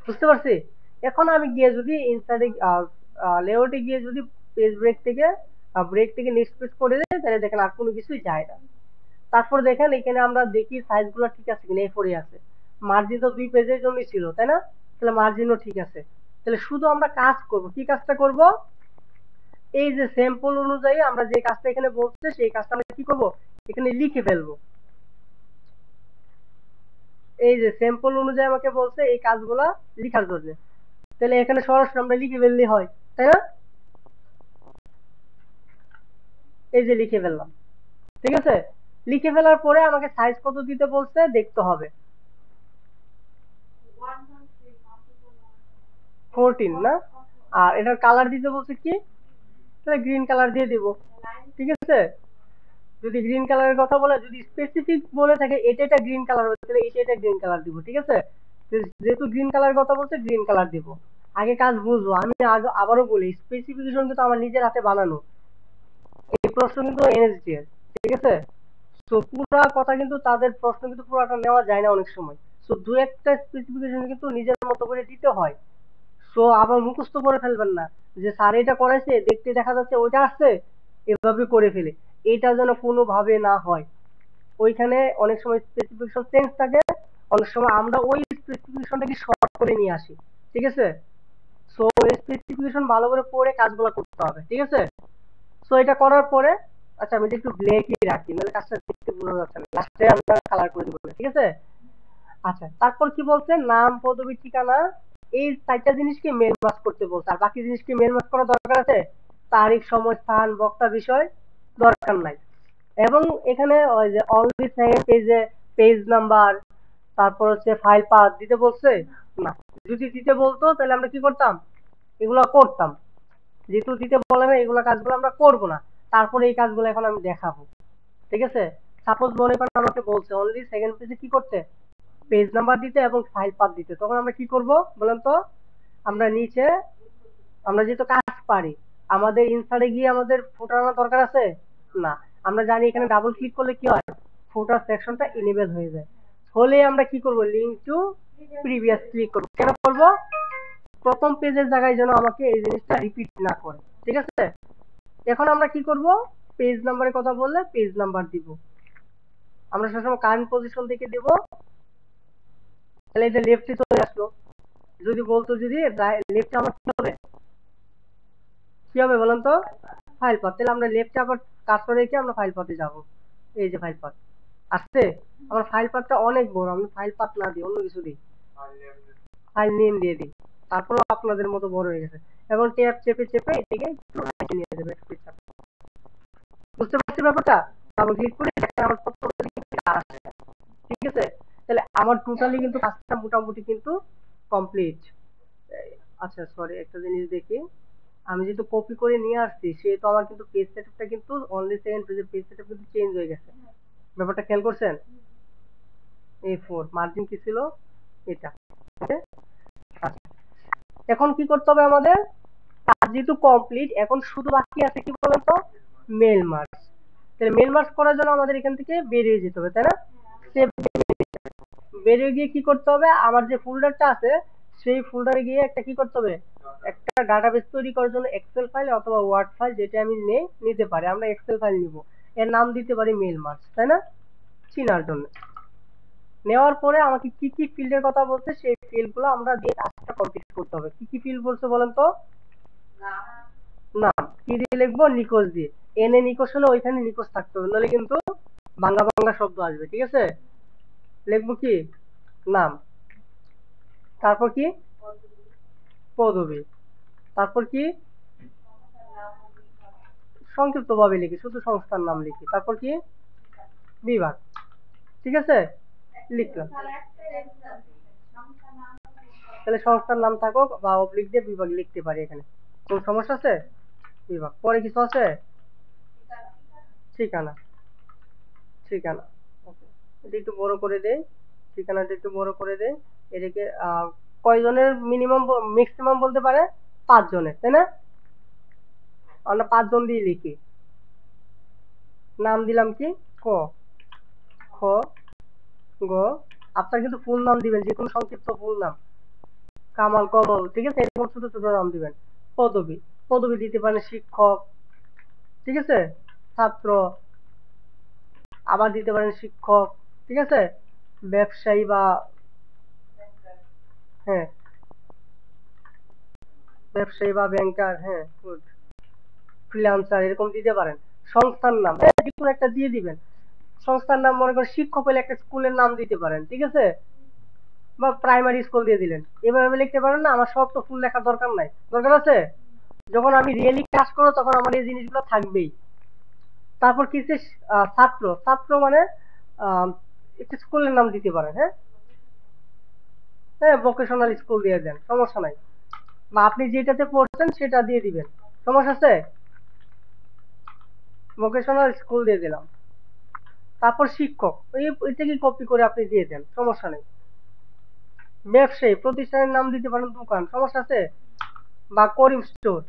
বুঝতে পারছি? এখন আমি গিয়ে যদি ইনসার্টে লেআউটে গিয়ে যদি পেজ ব্রেক থেকে নেক্সট পেজ করে দেয় তাহলে দেখেন আর কোনো কিছুই যায় না। তারপর দেখেন এখানে আমরা দেখি সাইজ গুলো ঠিক আছে কিনা, A4 আছে। মার্জিন তো 2 পেজের জন্য ছিল, তাই না? তাহলে মার্জিনও ঠিক আছে। তাহলে শুধু আমরা কাজ করব, কি কাজটা করব, এই যে স্যাম্পল অনুযায়ী আমরা যে কাজটা এখানে বলছে সেই কাজটা আমরা কি করব, এখানে লিখে ফেলবো। এই যে স্যাম্পল অনুযায়ী আমাকে বলছে এই কাজগুলা লিখার জন্য, তাহলে এখানে সরাসরি আমরা লিখে ফেললেই হয়, তাই না? এই যে লিখে ফেললাম, ঠিক আছে? লিখে ফেলার পরে আমাকে সাইজ কত দিতে বলছে দেখতে হবে, 14 না? আর এটার কালার দিতে বলছে কি, তাহলে গ্রিন কালার দিয়ে দিব, ঠিক আছে? যদি গ্রিন কালারের কথা বলে, যদি স্পেসিফিক বলে থাকে এটা এটা গ্রিন কালার হবে তাহলে এটা এটা গ্রিন কালার দিব, ঠিক আছে? যেহেতু গ্রিন কালারের কথা বলছে গ্রিন কালার দিব। আগে কাজ বুঝবো, আমি আবারও বলি স্পেসিফিকেশন কিন্তু আমার নিজের হাতে বানানো, এই প্রশ্ন কিন্তু এনএসডি এর, ঠিক আছে? তো পুরা কথা কিন্তু তাদের প্রশ্ন কিন্তু পুরাটা নেওয়া যায় না অনেক সময়। তো দু একটা স্পেসিফিকেশন কিন্তু নিজের মতো করে দিতে হয়। তো আবার মুখস্থ করে ফেলবেন না যে স্যার এটা করাইছে দেখতে দেখা যাচ্ছে ওইটা আসছে এভাবে করে ফেলে, এটা যেন কোনোভাবে না হয়। ওইখানে অনেক সময় স্পেসিফিকেশন চেঞ্জ থাকে, অনেক সময় আমরা ওই স্পেসিফিকেশনটাকে শর্ট করে নিয়ে আসি, ঠিক আছে? সো স্পেসিফিকেশন ভালো করে পড়ে কাজগুলো করতে হবে, ঠিক আছে? সো এটা করার পরে, আচ্ছা আমি একটু ব্ল্যাকই রাখি নাহলে কাজটা দেখতে বোঝা যাচ্ছে না, লাস্টে আমরা কালার করে দেবো, ঠিক আছে? আচ্ছা তারপর কি বলছে, নাম, পদবি, ঠিকানা, এই চারটা জিনিসকে মেল ম্যাচ করতে বলছে। আর বাকি জিনিসকে মেল ম্যাচ করার দরকার আছে? তারিখ, সময়, স্থান, বক্তা, বিষয় দরকার নাই। এবং এখানে ওই যে অনলি সেকেন্ড পেজে পেজ নাম্বার, তারপর হচ্ছে ফাইল পাথ দিতে বলছে না। যদি দিতে বলতো তাহলে আমরা কি করতাম, এগুলো করতাম। যেহেতু দিতে বলে না এগুলো কাজগুলো আমরা করবো না। তারপরে এই কাজগুলো এখন আমি দেখাবো, ঠিক আছে? সাপোজ মনে করেন আমাকে বলছে অনলি সেকেন্ড পেজে কি করতে, পেজ নাম্বার দিতে এবং ফাইল পাথ দিতে, তখন আমরা কি করব বলেন তো? আমরা নিচে, আমরা যেহেতু কাজ পারি, আমাদের ইনসার্টে গিয়ে আমাদের ফুটার আনার দরকার আছে না। আমরা জানি এখানে ডাবল ক্লিক করলে কি হয়, ফুটার সেকশনটা ইনেবল হয়ে যায়। হলে আমরা কি করব, লিংক টু প্রিভিয়াস ক্লিক করব। কেন করব, প্রথম পেজের জায়গায় যেন আমাকে এই জিনিসটা রিপিট না করে, ঠিক আছে? এখন আমরা কি করব, পেজ নাম্বারের কথা বললে পেজ নাম্বার দিব, আমরা সবসময় কারেন্ট পজিশন থেকে দেব। তাহলে এটা লেফটে চলে আসলো। যদি বলতো যদি লেফটে আমার কি হবে, কি হবে বলেন তো, ফাইল পাথ। তাহলে আমরা লেফটে আবার কার্সর রেখে আমরা ফাইল পাথে যাব। এই যে ফাইল পাথ আসছে, আমার ফাইল পাথটা অনেক বড়, আমি ফাইল পাথ না দিই অন্য কিছু দিই। ফাইল নেম দিয়ে দিই, তারপরও আপনাদের মতো বড় হয়ে গেছে। এবং ট্যাব চেপে চেপে এটাকে একটু হাইটে নিয়ে যাবে একটু পিছনে। বুঝতে পারছি ব্যাপারটা? ডাবল ক্লিক করে দেখেন আমার কত আসছে। ঠিক আছে, তাহলে আমার টোটালি কিন্তু কাজটা মোটামুটি কিন্তু কমপ্লিট। আচ্ছা সরি, একটা জিনিস দেখি, আমি যেহেতু কপি করে নিয়ে আসছি সেহেতু আমার কিন্তু পেজ সেটআপটা কিন্তু অনলি সেকেন্ড পেজের পেজ সেটআপ কিন্তু চেঞ্জ হয়ে গেছে। ব্যাপারটা খেয়াল করছেন? A4 মার্জিন কি ছিল এটা। আচ্ছা, এখন কি করতে হবে আমাদের? কাজ যেহেতু কমপ্লিট, এখন শুধু বাকি আছে কি বলেন তো, মেল মার্জ। তাহলে মেল মার্জ করার জন্য আমাদের এখান থেকে বেরিয়ে যেতে হবে, তাই না? সেভ, বেরিয়ে গিয়ে কি করতে হবে, আমার যে ফোল্ডারটা আছে সেই ফোল্ডারে গিয়ে একটা কি করতে হবে, একটা ডাটাবেস তৈরি করার জন্য এক্সেল ফাইল অথবা ওয়ার্ড ফাইল যেটা আমি নিতে পারি, আমরা এক্সেল ফাইল নিব, এর নাম দিতে পারি মেল মার্জ, তাই না? চিনার জন্য। নেওয়ার পরে আমাকে কি কি ফিল্ডের কথা বলছে সেই ফিল্ডগুলো আমরা দিয়ে কাজটা কমপ্লিট করতে হবে। কি কি ফিল্ড বলছে বলেন তো? নাম কি দিয়ে লিখবো? নিকোজ দিয়ে। এনে নিকোজ হলে ওইখানে নিকোজ থাকতে হবে, নাহলে কিন্তু বাংলা বাংলা শব্দ আসবে। ঠিক আছে, লিখবো কি? নাম, তারপর কি? পদবী, তারপর কি? সংক্ষিপ্ত ভাবে লিখি, শুধু সংস্থার নাম লিখি, তারপর কি? বিভাগ। ঠিক আছে, লিখলাম। তাহলে সংস্থার নাম থাকুক বা অবলিক দিয়ে বিভাগ লিখতে পারি এখানে, কোন সমস্যা আছে? বিভাগ, পরে কিছু আছে? ঠিকানা, ঠিকানা, ওকে, এটা একটু বড় করে দেই, ঠিকানাটা একটু বড় করে দেই। এদিকে কয়জনের মিনিমাম ম্যাক্সিমাম বলতে পারে? 5 জনের, তাই না? আমরা 5 জন দিয়ে লিখি। নাম দিলাম কি? ক, খ, গ। আপনার কিন্তু ফুল নাম দিবেন, যে কোনো সংক্ষিপ্ত ফুল নাম, কামাল, কমল, ঠিক আছে, এরকম ছোট ছোট নাম দিবেন। পদবী, পদবী দিতে পারেন শিক্ষক, ঠিক আছে, ছাত্র, আবার দিতে পারেন শিক্ষক, ঠিক আছে, ব্যবসায়ী বা, হ্যাঁ, ব্যবসায়ী বা ব্যাংকার, হ্যাঁ গুড, ফ্রিল্যান্সার, এরকম দিতে পারেন। সংস্থার নাম যে কোনো একটা দিয়ে দিবেন। সংস্থার নাম মনে করেন শিক্ষক হলে একটা স্কুলের নাম দিতে পারেন, ঠিক আছে, বা প্রাইমারি স্কুল দিয়ে দিলেন। এভাবে লিখতে পারেন না, আমার সব তো ফুল লেখার দরকার নাই, দরকার আছে? যখন আমি রিয়েলি কাজ করবো তখন আমার এই জিনিসগুলো থাকবেই। তারপর কি হচ্ছে, ছাত্র, ছাত্র মানে আহ, একটা স্কুলের নাম দিতে পারেন, হ্যাঁ, হ্যাঁ ভোকেশনাল স্কুল দিয়ে দেন, সমস্যা নাই, বা আপনি যেটাতে পড়ছেন সেটা দিয়ে দিবেন, সমস্যা আছে? ভোকেশনাল স্কুল দিয়ে দিলাম। তারপর শিক্ষক, এটা কি কপি করে আপনি দিয়ে দেন, সমস্যা নেই। ব্যবসায়ী, প্রতিষ্ঠানের নাম দিতে পারেন দোকান, সমস্যা আছে? বা করিম স্টোর,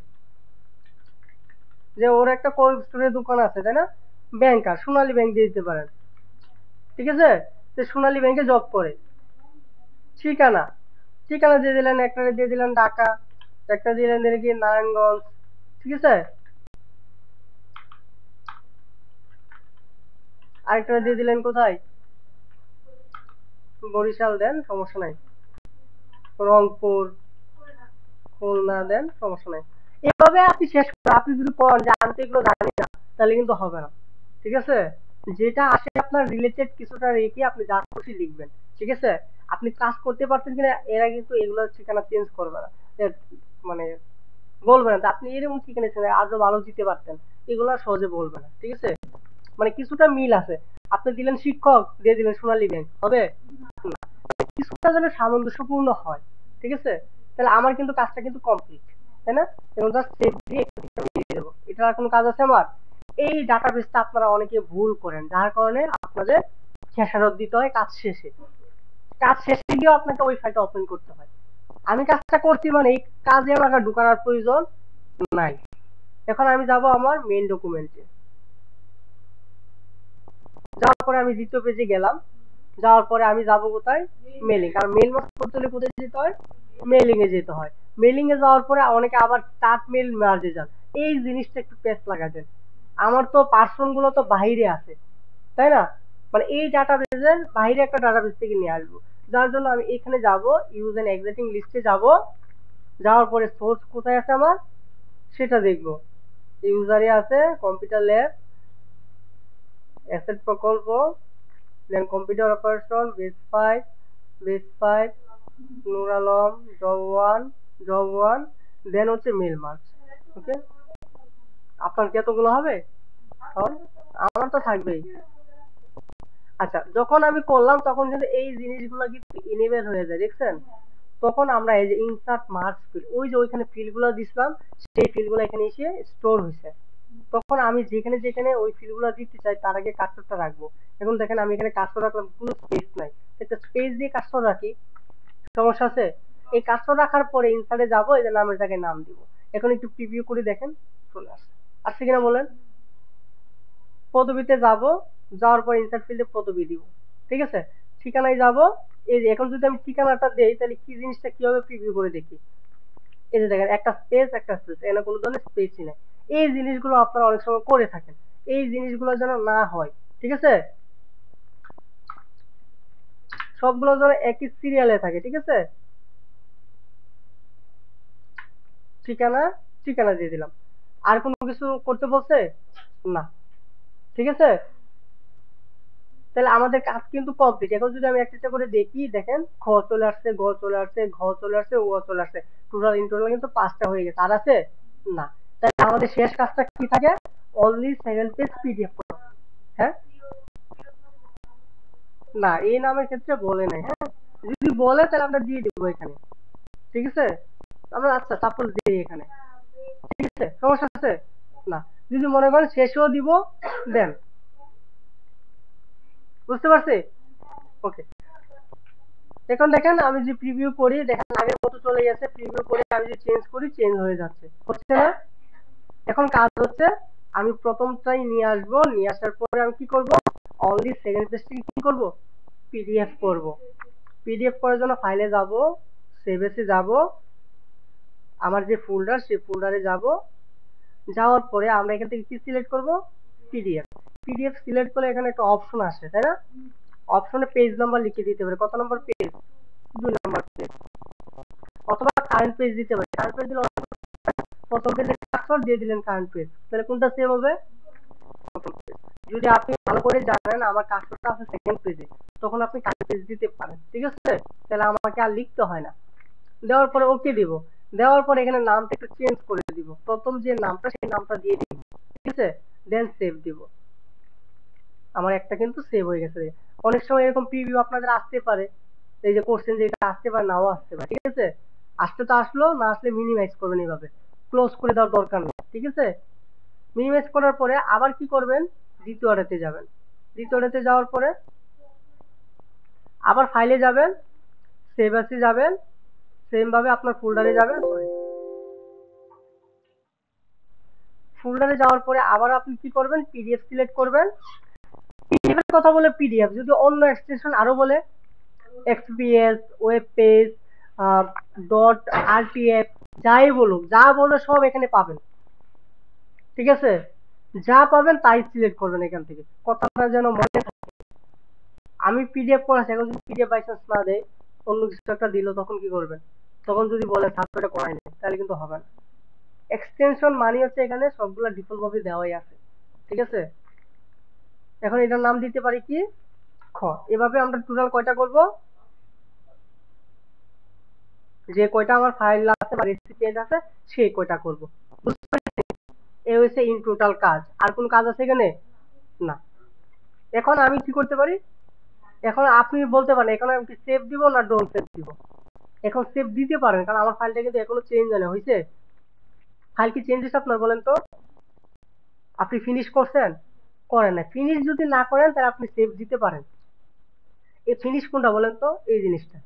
যে ওর একটা করিম স্টোরের দোকান আছে, তাই না? ব্যাংকার, সোনালী ব্যাংক দিয়ে দিতে পারেন, ঠিক আছে, যে সোনালী ব্যাংকে জব করে। ঠিকানা, ঠিকানা দিয়ে দিলেন, একটা দিয়ে দিলেন ঢাকা, একটা দিলেন কি নারায়ণগঞ্জ, ঠিক আছে, আরেকটা দিয়ে দিলেন কোথায়? বরিশাল দেন, সমস্যা নাই, রংপুর, খুলনা দেন, সমস্যা নাই। এভাবে আপনি শেষ করেন। আপনি যদি করেন যে আমি তো এগুলো জানি না, তাহলে কিন্তু হবে না, ঠিক আছে? যেটা আসে আপনার রিলেটেড কিছুটা রেখে আপনি যা খুশি লিখবেন, ঠিক আছে? আপনি কাজ করতে পারছেন কিনা এরা কিন্তু এগুলো ঠিকানা চেঞ্জ করবে না, মানে বলবে না যে আপনি এরকম ঠিকানা ছিল আজও ভালো দিতে পারতেন, এগুলো সহজে বলবে না, ঠিক আছে? মানে কিছুটা মিল আছে। আপনি দিলেন শিক্ষক, দিয়ে দিলেন সোনালী ব্যাংক, হবে না, কিছুটা যেন সামঞ্জস্যপূর্ণ হয়, ঠিক আছে? তাহলে আমার কিন্তু কাজটা কিন্তু কমপ্লিট, তাই না? এবং জাস্ট সেভ দিয়ে দিয়ে দেবো, এটা আর কোনো কাজ আছে আমার? এই ডাটাবেসটা আপনারা অনেকে ভুল করেন, যার কারণে আপনাদের খেসারত দিতে হয় কাজ শেষে। কাজ শেষে গিয়েও আপনাকে ওই ফাইলটা ওপেন করতে হয়। আমি কাজটা করছি মানে এই কাজে আমার আর ঢোকানোর প্রয়োজন নাই। এখন আমি যাব আমার মেইন ডকুমেন্টে, যাওয়ার পরে আমি দ্বিতীয় পেজে গেলাম, যাওয়ার পরে আমি যাব কোথায়? মেলিং, কারণ মেল মার্ক করতে হলে কোথায় যেতে হয়? মেলিং এ যেতে হয়। মেলিং এ যাওয়ার পরে অনেকে আবার স্টার্ট মেল মার্জে যান, এই জিনিসটা একটু পেস্ট লাগাতেন। আমার তো পার্সন গুলো তো বাইরে আছে, তাই না? মানে এই ডাটাবেসের বাইরে একটা ডাটাবেস থেকে নিয়ে আসবো, যার জন্য আমি এখানে যাব, ইউজ এন্ড এক্সিটিং লিস্টে যাব, যাওয়ার পরে সোর্স কোথায় আছে আমার সেটা দেখবো। ইউজারে আছে কম্পিউটার ল্যাব, অ্যাসেট প্রকল্প, দেন কম্পিউটার অপারেশন, বেস 5, বেস 5, নূর আলম, জব ওয়ান, দেন হচ্ছে মেল মার্ক। ওকে, আপনার কি এতগুলো হবে? তাহলে আমার তো থাকবেই। আচ্ছা, যখন আমি করলাম তখন কিন্তু এই জিনিসগুলো কিন্তু ইনেবল হয়ে যায়, দেখছেন? তখন আমরা এই যে ইনসার্ট মার্কস ফিল, ওই যে ওইখানে ফিল্ড গুলো দিছিলাম, সেই ফিল্ড গুলো এখানে এসে স্টোর হয়েছে। তখন আমি যেখানে যেখানে ওই ফিল্ড গুলো দিতে চাই তার আগে কার্সরটা রাখবো। এখন দেখেন আমি এখানে কার্সর রাখলাম, কোনো স্পেস নাই, একটা স্পেস দিয়ে কার্সর রাখি, সমস্যা আছে? এই কার্সর রাখার পরে ইনসার্টে যাবো, এই যে নামের জায়গায় নাম দিব। এখন একটু প্রিভিউ করে দেখেন, চলে আসছে। আসছে কিনা বলেন? পদবিতে যাব, যাওয়ার পর ইনসার্ট ফিল্ডে পদবি দিব। ঠিক আছে, ঠিকানায় যাব। এই যে এখন যদি আমি ঠিকানাটা দেই তাহলে কি জিনিসটা কিভাবে প্রিভিউ করে দেখি। এই যে দেখেন, একটা স্পেস, এখানে কোনো ধরনের স্পেসই নাই। এই জিনিসগুলো আপনারা অনেক সময় করে থাকেন, এই জিনিসগুলো যেন না হয়। ঠিক আছে, সবগুলো যেন একই সিরিয়ালে থাকে। ঠিক আছে, ঠিকানা, ঠিকানা দিয়ে দিলাম। আর কোনো কিছু করতে বলছে? না। ঠিক আছে, তাহলে আমাদের কাজ কিন্তু কমপ্লিট। এখন যদি আমি একটা একটা করে দেখি, দেখেন খ চলে আসছে, গ চলে আসছে, ঘ চলে আসছে, ও চলে আসছে। টোটাল ইন টোটাল কিন্তু 5টা হয়ে গেছে। আর আছে? না। তাহলে আমাদের শেষ কাজটা কি থাকে? অনলি সেকেন্ড পেজ পিডিএফ করা। হ্যাঁ, না এই নামের ক্ষেত্রে বলে নাই। হ্যাঁ, যদি বলে তাহলে আমরা দিয়ে দিব এখানে। ঠিক আছে, আমরা আচ্ছা সাপোজ দিই এখানে। ঠিক আছে, সমস্যা আছে? না। যদি মনে করেন শেষেও দিব, দেন। বুঝতে পারছি? ওকে, এখন দেখেন আমি যে প্রিভিউ করি, দেখেন আগের মতো চলে গেছে। প্রিভিউ করে আমি যে চেঞ্জ করি, চেঞ্জ হয়ে যাচ্ছে, হচ্ছে না? এখন কাজ হচ্ছে, আমি প্রথমটাই নিয়ে আসবো, নিয়ে আসার পরে আমি কি করব? অনলি সেকেন্ড পেজটি কি করব? পিডিএফ করব। পিডিএফ করার জন্য ফাইলে যাব, সেভ এসে যাব, আমার যে ফোল্ডার সেই ফোল্ডারে যাব। যাওয়ার পরে আমরা এখান থেকে কি সিলেক্ট করব? পিডিএফ। পিডিএফ সিলেক্ট করলে এখানে একটা অপশন আসে, তাই না? অপশনে পেজ নাম্বার লিখে দিতে পারে, কত নম্বর পেজ? 2 নম্বর পেজ। অথবা কারেন্ট পেজ দিতে পারে। কারেন্ট পেজ দিলে প্রথম পেজে কার্সর দিয়ে দিলেন কারেন্ট পেজ, তাহলে কোনটা সেভ হবে? প্রথম পেজ। যদি আপনি ভালো করে জানেন আমার কার্সরটা আছে সেকেন্ড পেজে, তখন আপনি কারেন্ট পেজ দিতে পারেন। ঠিক আছে, তাহলে আমাকে আর লিখতে হয় না। দেওয়ার পরে ওকে দিব। দেওয়ার পরে এখানে নামটা একটু চেঞ্জ করে দিব, প্রথম যে নামটা সেই নামটা দিয়ে দিব। ঠিক আছে, দেন সেভ দিব। আমার একটা কিন্তু সেভ হয়ে গেছে। অনেক সময় এরকম প্রিভিউ আপনাদের আসতে পারে, এই যে কোশ্চেন যেটা আসতে পারে, নাও আসতে পারে। ঠিক আছে, আসতে তো আসলো, না আসলে মিনিমাইজ করবেন, এইভাবে ক্লোজ করে দেওয়ার দরকার নেই। ঠিক আছে, মিনিমাইজ করার পরে আবার কি করবেন? দ্বিতীয়টাতে যাবেন। দ্বিতীয়টাতে যাওয়ার পরে আবার ফাইলে যাবেন, সেভ আসে যাবেন, সেম ভাবে আপনার ফোল্ডারে যাবেন। সরি, ফোল্ডারে যাওয়ার পরে আবার আপনি কি করবেন? পিডিএফ সিলেক্ট করবেন। পিডিএফ এর কথা বলে পিডিএফ, যদি অন্য এক্সটেনশন আরো বলে, XPS, web page, dot RTF, যাই বলুক, যা বলবে সব এখানে পাবেন। ঠিক আছে, যা পাবেন তাই সিলেক্ট করবেন এখান থেকে, কথাটা যেন মনে থাকে। আমি পিডিএফ করাচ্ছি, এখন যদি পিডিএফ বাই চান্স না দেয়, অন্য কিছু একটা দিল, তখন কি করবেন? তখন যদি বলে ছাত্র এটা করাই নেই, তাহলে কিন্তু হবে না। এক্সটেনশন মানে হচ্ছে এখানে সবগুলা ডিফল্ট ভাবে দেওয়াই আছে। ঠিক আছে, এখন এটার নাম দিতে পারি কি? খ। এভাবে আমরা টোটাল কয়টা করব? যে কয়টা আমার ফাইল আছে বা রেসিপিয়েন্ট আছে সেই কয়টা করব। বুঝতে পারছি? এই হচ্ছে ইন টোটাল কাজ। আর কোন কাজ আছে এখানে? না। এখন আমি কি করতে পারি? এখন আপনি বলতে পারেন এখন আমি কি সেভ দিব না ডোন্ট সেভ দিব। এখন সেভ দিতে পারেন, কারণ আমার ফাইলটা কিন্তু এখনো চেঞ্জ হয় না। হয়েছে? ফাইল কি চেঞ্জ হয়েছে আপনার, বলেন তো? আপনি ফিনিশ করছেন? করেন না। ফিনিশ যদি না করেন তাহলে আপনি সেভ দিতে পারেন। এই ফিনিশ কোনটা বলেন তো? এই জিনিসটা।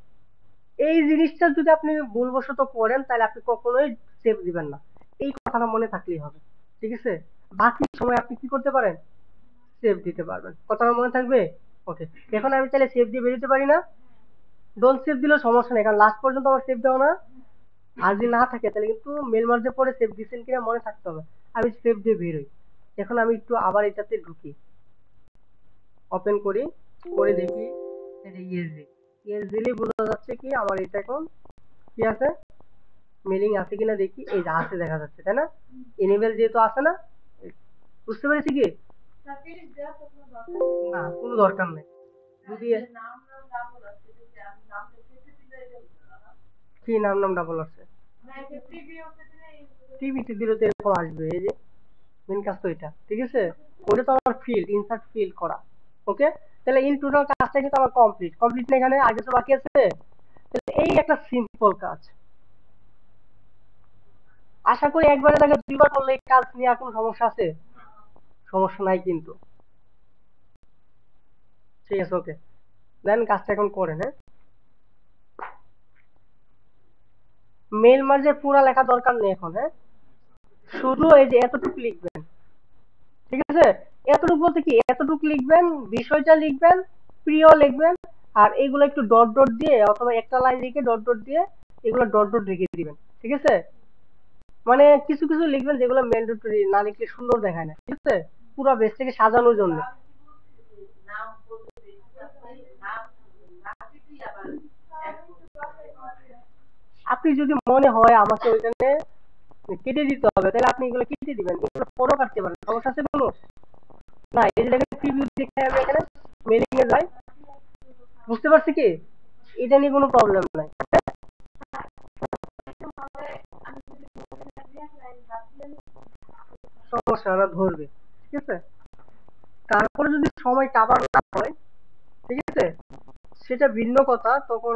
এই জিনিসটা যদি আপনি ভুলবশত করেন তাহলে আপনি কখনোই সেভ দিবেন না। এই কথাটা মনে থাকলেই হবে। ঠিক আছে, বাকি সময় আপনি কি করতে পারেন? সেভ দিতে পারবেন। কথাটা মনে থাকবে? ওকে, এখন আমি চাইলে সেভ দিয়ে বেরোতে পারি না? ডোন্ট সেভ দিলেও সমস্যা নেই, কারণ লাস্ট পর্যন্ত আমার সেভ দেওয়া না। আর যদি না থাকে তাহলে কিন্তু মেল মার্জে পরে সেভ দিচ্ছেন কিনা মনে থাকতে হবে। আমি সেভ দিয়ে বেরোই। এখন আমি একটু আবার এটাতে ঢুকি, ওপেন করি, করে দেখি। এই যে ইয়েস দিই, ইয়েস দিলেই বোঝা যাচ্ছে কি আমার এটা এখন কি আছে, মেলিং আছে কিনা দেখি। এই যে আছে, দেখা যাচ্ছে, তাই না? এনেবল যেহেতু আছে না, বুঝতে পেরেছি কি? না, কোনো দরকার নেই। যদি কি নাম ডাবল আসছে? টিভিতে দিলে তো এরকম আসবে। এই যে মেন কাজ তো এটা, ঠিক আছে? ওটা তো আমার ফিল্ড, ইনসার্ট ফিল্ড করা। ওকে, তাহলে ইন টোটাল কাজটা কিন্তু আমার কমপ্লিট না? এখানে আগে তো বাকি আছে। তাহলে এই একটা সিম্পল কাজ, আশা করি একবারে তাকে দুইবার করলে এই কাজ নিয়ে আর কোনো সমস্যা আছে? সমস্যা নাই কিন্তু। ঠিক আছে, ওকে, দেন কাজটা এখন করেন। হ্যাঁ, মেল মার্জের পুরা লেখা দরকার নেই এখন। হ্যাঁ, শুধু এই যে এতটুকু লিখবেন, ঠিক আছে? এতটুকু বলতে কি, এতটুকু লিখবেন, বিষয়টা লিখবেন, প্রিয় লিখবেন, আর এগুলো একটু ডট ডট দিয়ে অথবা একটা লাইন লিখে ডট ডট দিয়ে এগুলো ডট ডট রেখে দিবেন, ঠিক আছে? মানে কিছু কিছু লিখবেন যেগুলো ম্যান্ডেটরি, না লিখলে সুন্দর দেখায় না, ঠিক আছে? পুরো বেসটাকে সাজানোর জন্য। আপনি যদি মনে হয় আমাকে ওইখানে কেটে দিতে হবে, তাহলে আপনি এগুলো কেটে দিবেন, এগুলো পরেও কাটতে পারেন, সমস্যা আছে কোনো? না, এই যে দেখেন প্রিভিউ দেখে আমি এখানে মেলিং এ যাই, বুঝতে পারছি কি? এটা নিয়ে কোনো প্রবলেম নাই। সমস্যা ওরা ধরবে, ঠিক আছে? তারপরে যদি সময়টা আবার না হয়, ঠিক আছে, সেটা ভিন্ন কথা, তখন